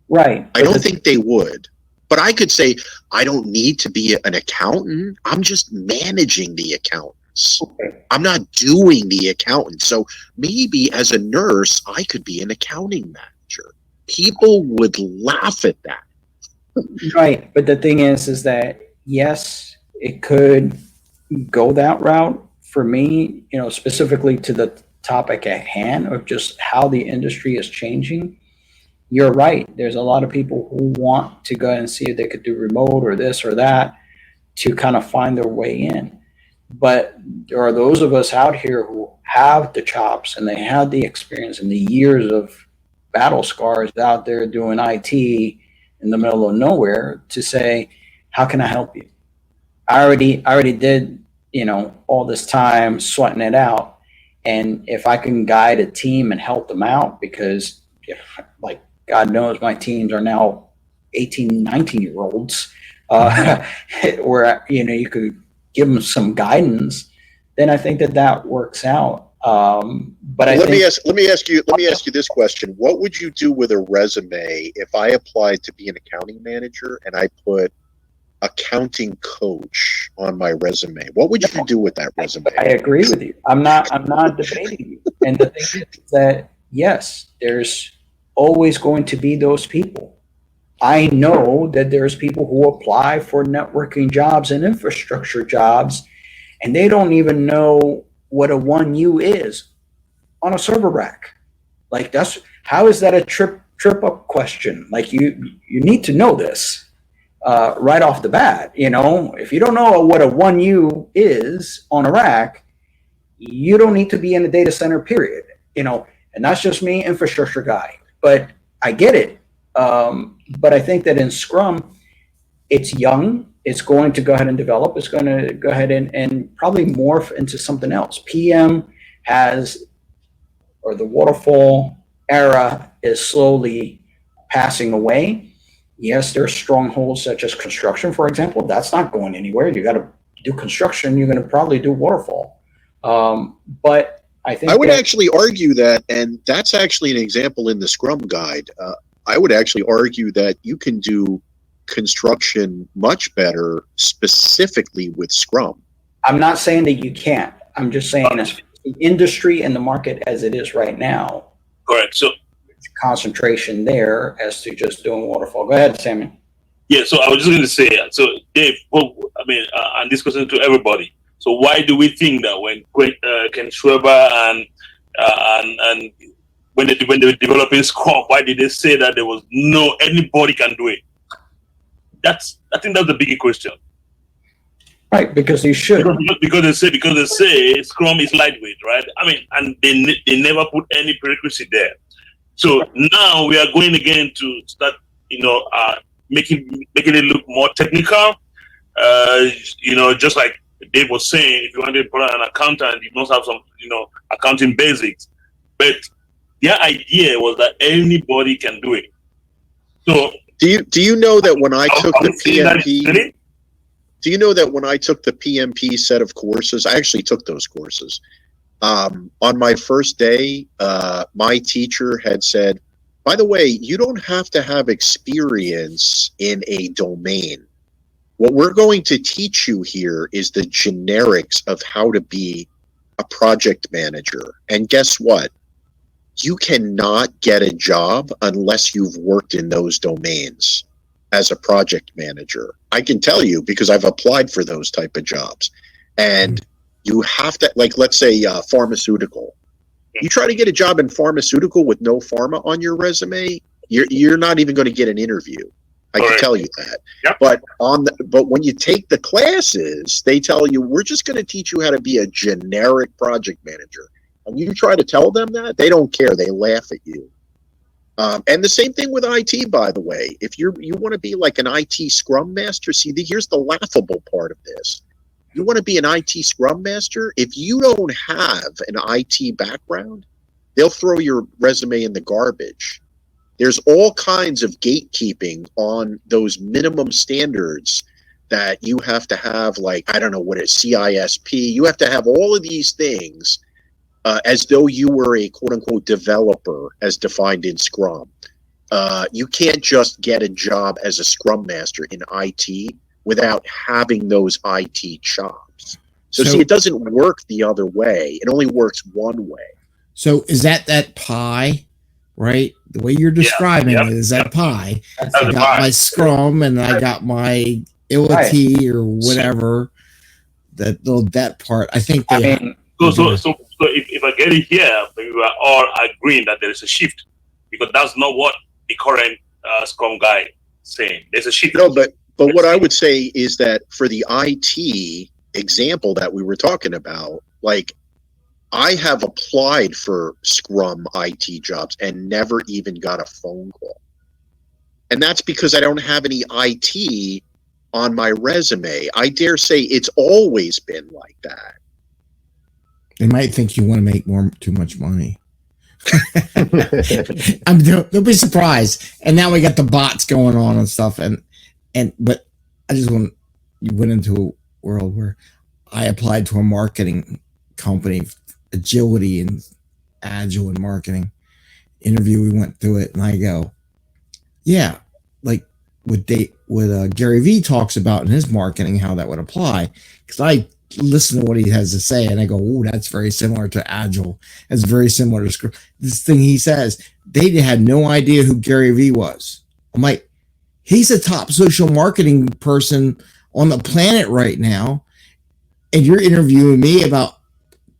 Right. I don't think they would. But I could say, I don't need to be an accountant. I'm just managing the accountants. Okay. I'm not doing the accountant. So maybe as a nurse, I could be an accounting manager. People would laugh at that. Right. But the thing is that, yes, it could go that route. For me, specifically to the topic at hand of just how the industry is changing, you're right. There's a lot of people who want to go and see if they could do remote or this or that to kind of find their way in. But there are those of us out here who have the chops and they have the experience and the years of battle scars out there doing IT in the middle of nowhere to say, how can I help you? I already did, all this time sweating it out. And if I can guide a team and help them out, because like God knows my teams are now 18, 19-year-olds, where, you could give them some guidance, then I think that works out. But let me ask you this question. What would you do with a resume if I applied to be an accounting manager and I put accounting coach on my resume? What would you do with that resume? I agree with you. I'm not debating you. And the thing is that, yes, there's always going to be those people. I know that there's people who apply for networking jobs and infrastructure jobs, and they don't even know what a 1U is on a server rack. Like, how is that a trip up question? Like, you need to know this right off the bat. If you don't know what a 1U is on a rack, you don't need to be in a data center, period. And that's just me, infrastructure guy, but I get it. But I think that in Scrum, it's young. It's going to go ahead and develop. It's going to go ahead and probably morph into something else. PM the waterfall era is slowly passing away. Yes, there's strongholds such as construction, for example. That's not going anywhere. You got to do construction. You're going to probably do waterfall. But I think I would actually argue that, and that's actually an example in the Scrum guide. I would actually argue that you can do construction much better specifically with Scrum. I'm not saying that you can't. I'm just saying as the industry and the market as it is right now. Correct. So concentration there as to just doing waterfall. Go ahead, Sammy. Yeah, so I was just going to say, so Dave, and this question to everybody. So why do we think that when Ken Schreiber and when they were developing Scrum, why did they say that there was anybody can do it? I think that's the bigger question. Right, because they should. Because they say Scrum is lightweight, right? And they never put any prerequisite there. So now we are going again to start, making it look more technical. Just like Dave was saying, if you want to put an accountant, you must have some, accounting basics. But their idea was that anybody can do it. So do you know that when I took the PMP, do you know that when I took the PMP set of courses, I actually took those courses. On my first day, my teacher had said, by the way, you don't have to have experience in a domain. What we're going to teach you here is the generics of how to be a project manager. And guess what? You cannot get a job unless you've worked in those domains as a project manager. I can tell you because I've applied for those type of jobs. And you have to, like, let's say pharmaceutical. You try to get a job in pharmaceutical with no pharma on your resume, you're not even going to get an interview. I can tell you that. Yep. But when you take the classes, they tell you, we're just going to teach you how to be a generic project manager. And you try to tell them that, they don't care. They laugh at you. And the same thing with IT, by the way. If you want to be like an IT Scrum Master, here's the laughable part of this. You want to be an IT Scrum Master? If you don't have an IT background, they'll throw your resume in the garbage. There's all kinds of gatekeeping on those minimum standards that you have to have, like, I don't know what it is, CISP. You have to have all of these things as though you were a quote-unquote developer as defined in Scrum. You can't just get a job as a Scrum Master in IT without having those IT chops. So see, it doesn't work the other way. It only works one way. So is that pie, right? The way you're describing it is that pie. I got my Scrum and I got my ILT or whatever. That part, I think So if I get it here, we are all agreeing that there is a shift, because that's not what the current Scrum guy saying. There's a shift. No, but what I would say is that for the IT example that we were talking about, like, I have applied for Scrum IT jobs and never even got a phone call. And that's because I don't have any IT on my resume. I dare say it's always been like that. They might think you want to make too much money. Don't be surprised. And now we got the bots going on and stuff. But I just went into a world where I applied to a marketing company, agility and agile and marketing interview. We went through it, and I go, yeah, like what Gary Vee talks about in his marketing, how that would apply. Because I listen to what he has to say, and I go, oh, that's very similar to agile. That's very similar to Scrum. This thing he says, they had no idea who Gary Vee was. I'm like, he's a top social marketing person on the planet right now, and you're interviewing me about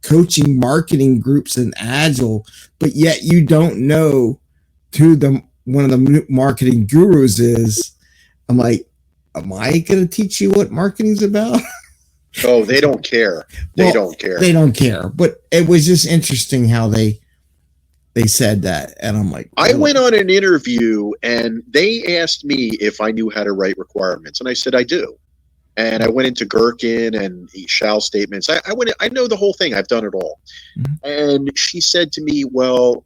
coaching marketing groups in agile, but yet you don't know who one of the marketing gurus is. I'm like, am I going to teach you what marketing's about? Oh, they don't care. They don't care. They don't care. But it was just interesting how they said that, and I'm like, I went on an interview, and they asked me if I knew how to write requirements, and I said I do. And I went into Gherkin and shall statements. I know the whole thing. I've done it all. Mm-hmm. And she said to me, well,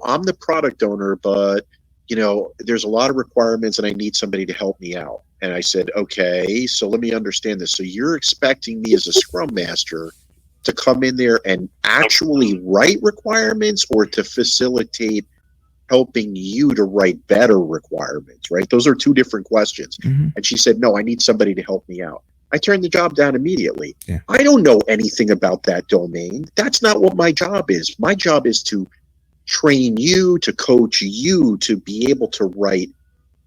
I'm the product owner, but, there's a lot of requirements and I need somebody to help me out. And I said, okay, so let me understand this. So you're expecting me as a Scrum Master to come in there and actually write requirements, or to facilitate helping you to write better requirements, right? Those are two different questions. Mm-hmm. And she said, no, I need somebody to help me out. I turned the job down immediately. Yeah. I don't know anything about that domain. That's not what my job is. My job is to train you, to coach you, to be able to write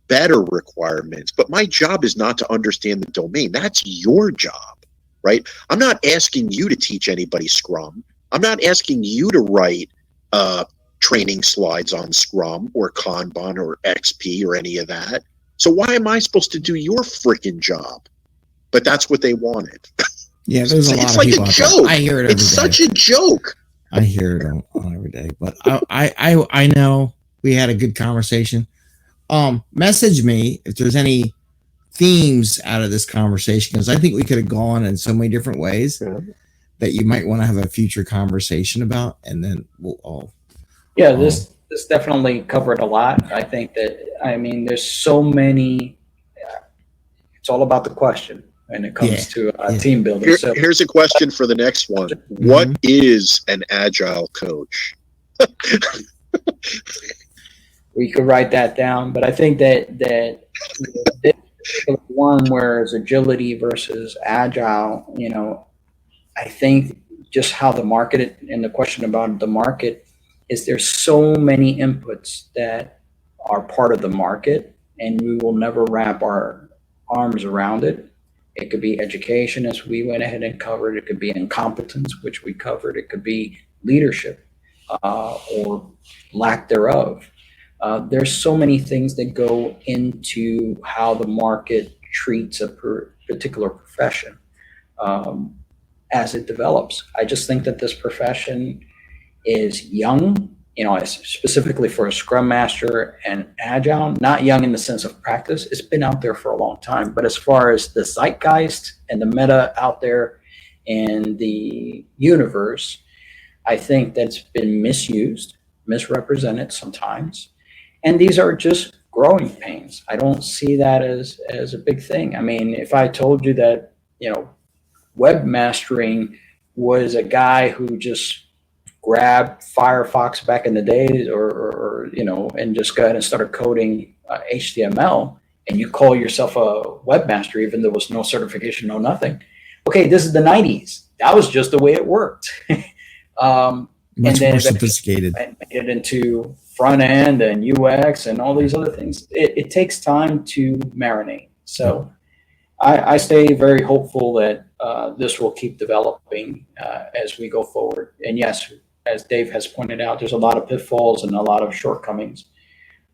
better requirements. But my job is not to understand the domain. That's your job, right? I'm not asking you to teach anybody Scrum. I'm not asking you to write training slides on Scrum or Kanban or XP or any of that. So why am I supposed to do your freaking job? But that's what they wanted. Yeah, there's a lot it's of like people a joke. I hear it every It's day. such a joke. I hear it on every day. But I know we had a good conversation. Message me if there's any themes out of this conversation, because I think we could have gone in so many different ways that you might want to have a future conversation about, and then we'll all. Yeah, this definitely covered a lot. I think that, there's so many. It's all about the question when it comes to team building. Here's a question for the next one. Mm-hmm. What is an agile coach? We could write that down, but I think that this one, whereas agility versus agile, I think just how the market, and the question about the market is, there's so many inputs that are part of the market, and we will never wrap our arms around it. It could be education, as we went ahead and covered. It could be incompetence, which we covered. It could be leadership or lack thereof. There's so many things that go into how the market treats a particular profession as it develops. I just think that this profession is young, specifically for a Scrum Master and Agile, not young in the sense of practice. It's been out there for a long time. But as far as the zeitgeist and the meta out there in the universe, I think that's been misused, misrepresented sometimes. And these are just growing pains. I don't see that as a big thing. If I told you that, webmastering was a guy who just grabbed Firefox back in the days or and just go ahead and started coding HTML, and you call yourself a webmaster, even though there was no certification, no nothing. Okay, this is the 90s. That was just the way it worked. Much more sophisticated. And get into front end and UX and all these other things. It takes time to marinate. So I stay very hopeful that this will keep developing as we go forward. And yes, as Dave has pointed out, there's a lot of pitfalls and a lot of shortcomings.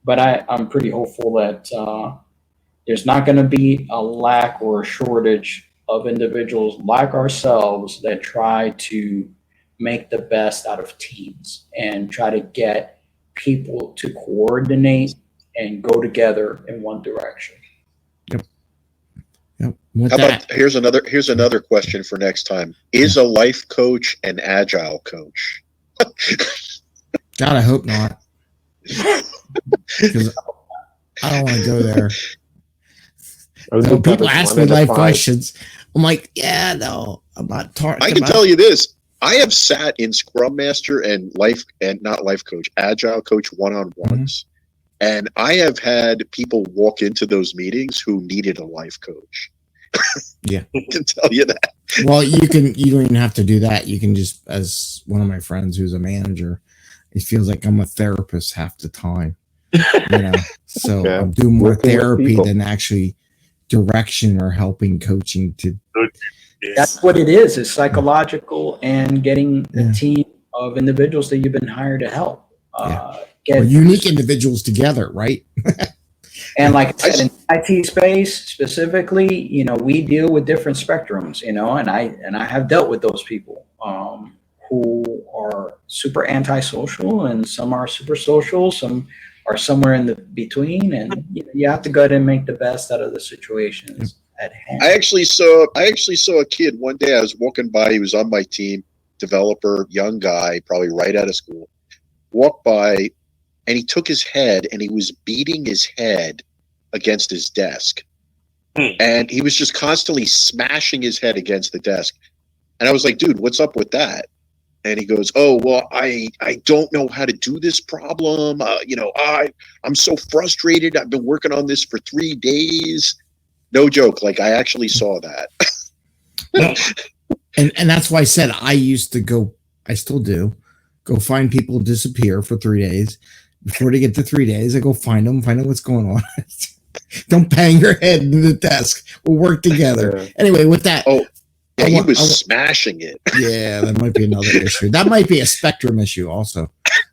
But I'm pretty hopeful that there's not going to be a lack or a shortage of individuals like ourselves that try to make the best out of teams and try to get people to coordinate and go together in one direction. Yep. How about here's another question for next time. Is a life coach an agile coach? God, I hope not. Because I don't want to go there. So people ask me life questions. I'm like, yeah, no, I'm not talking. I can tell you this. I have sat in Scrum Master and not life coach, agile coach one-on-ones. And I have had people walk into those meetings who needed a life coach. Yeah. I can tell you that. Well, you don't even have to do that. You can just, as one of my friends who's a manager, it feels like I'm a therapist half the time. So I'm doing more therapy than actually direction or helping coaching to. That's what it is. It's psychological and getting a team of individuals that you've been hired to help. Get unique individuals together, right? And like I said, in the IT space specifically, we deal with different spectrums, and I have dealt with those people who are super antisocial, and some are super social, some are somewhere in the between, and you have to go ahead and make the best out of the situations at hand. I actually saw a kid one day. I was walking by. He was on my team, developer, young guy, probably right out of school. Walked by, and he took his head and he was beating his head against his desk. And he was just constantly smashing his head against the desk. And I was like, dude, what's up with that? And he goes, oh, well, I don't know how to do this problem. I'm so frustrated. I've been working on this for 3 days. No joke. Like, I actually saw that. Well, and that's why I said I used to go, I still do, go find people who disappear for 3 days. Before they get to 3 days, I go find them what's going on. Don't bang your head into the desk. We'll work together. Yeah. Anyway, with that. Oh, yeah, he was smashing it. Yeah, that might be another issue. That might be a spectrum issue also,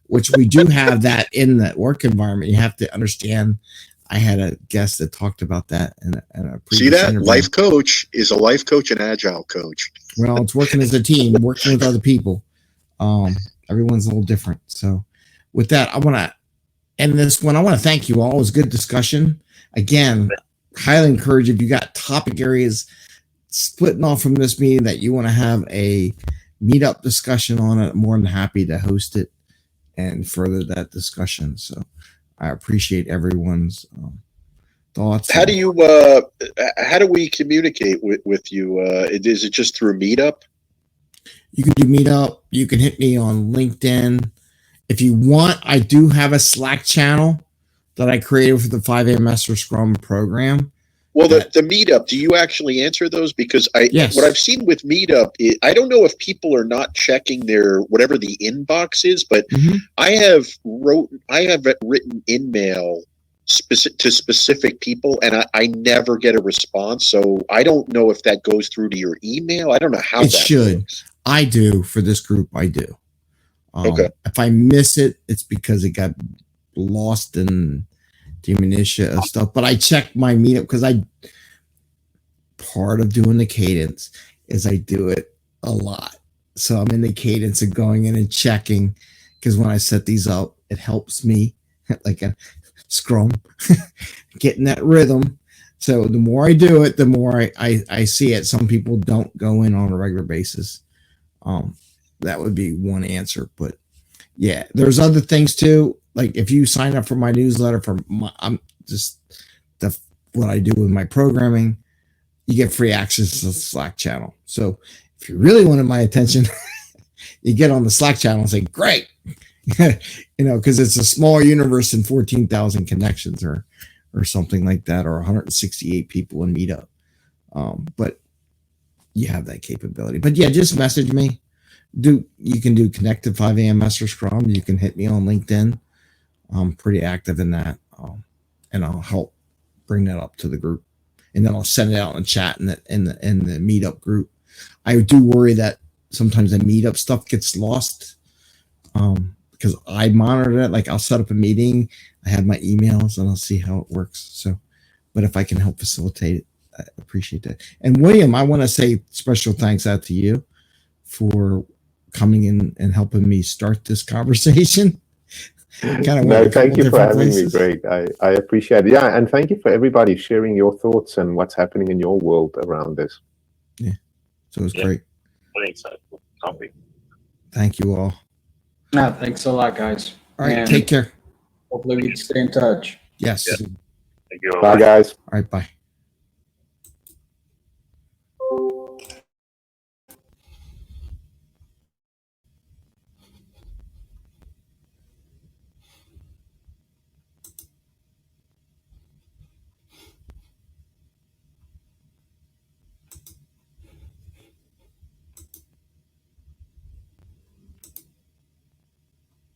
which we do have that in the work environment. You have to understand. I had a guest that talked about that in a previous See that? interview. Life coach is a life coach and agile coach. Well, it's working as a team, working with other people. Everyone's a little different. So with that, I want to end this one. I want to thank you all. It was a good discussion. Again, highly encourage if you got topic areas splitting off from this meeting that you want to have a meetup discussion on it, I'm more than happy to host it and further that discussion. So I appreciate everyone's thoughts. How do we communicate with you? Is it just through Meetup? You can do Meetup. You can hit me on LinkedIn. If you want, I do have a Slack channel that I created for the 5amMesterScrum program. Well, the Meetup, do you actually answer those? Because what I've seen with Meetup, I don't know if people are not checking their whatever the inbox is, but I have written in-mail to specific people, and I never get a response. So I don't know if that goes through to your email. I don't know how it that should. works. I do for this group. I do. Okay. If I miss it, it's because it got lost in the minutia of stuff. But I check my Meetup because part of doing the cadence is I do it a lot. So I'm in the cadence of going in and checking, because when I set these up, it helps me like a Scrum getting that rhythm. So the more I do it, the more I see it. Some people don't go in on a regular basis. That would be one answer, but yeah, there's other things too. Like if you sign up for my newsletter what I do with my programming, you get free access to the Slack channel. So if you really wanted my attention, you get on the Slack channel and say, great, because it's a small universe and 14,000 connections or something like that, or 168 people in Meetup. But you have that capability. But yeah, just message me. You can do connect to 5amMesterScrum. You can hit me on LinkedIn. I'm pretty active in that, and I'll help bring that up to the group, and then I'll send it out in chat in the Meetup group I do worry that sometimes the Meetup stuff gets lost because I monitor it. Like I'll set up a meeting, I have my emails, and I'll see how it works. So, but if I can help facilitate it, I appreciate that. And William, I want to say special thanks out to you for coming in and helping me start this conversation. No, thank you for having me, Greg. I appreciate it. Yeah, and thank you for everybody sharing your thoughts and what's happening in your world around this. Yeah, so it was great. Very insightful topic. Thank you all. Thanks a lot, guys. All right, And take care. hopefully we can stay in touch. Yes. Yeah. Thank you. Bye, guys. All right, bye.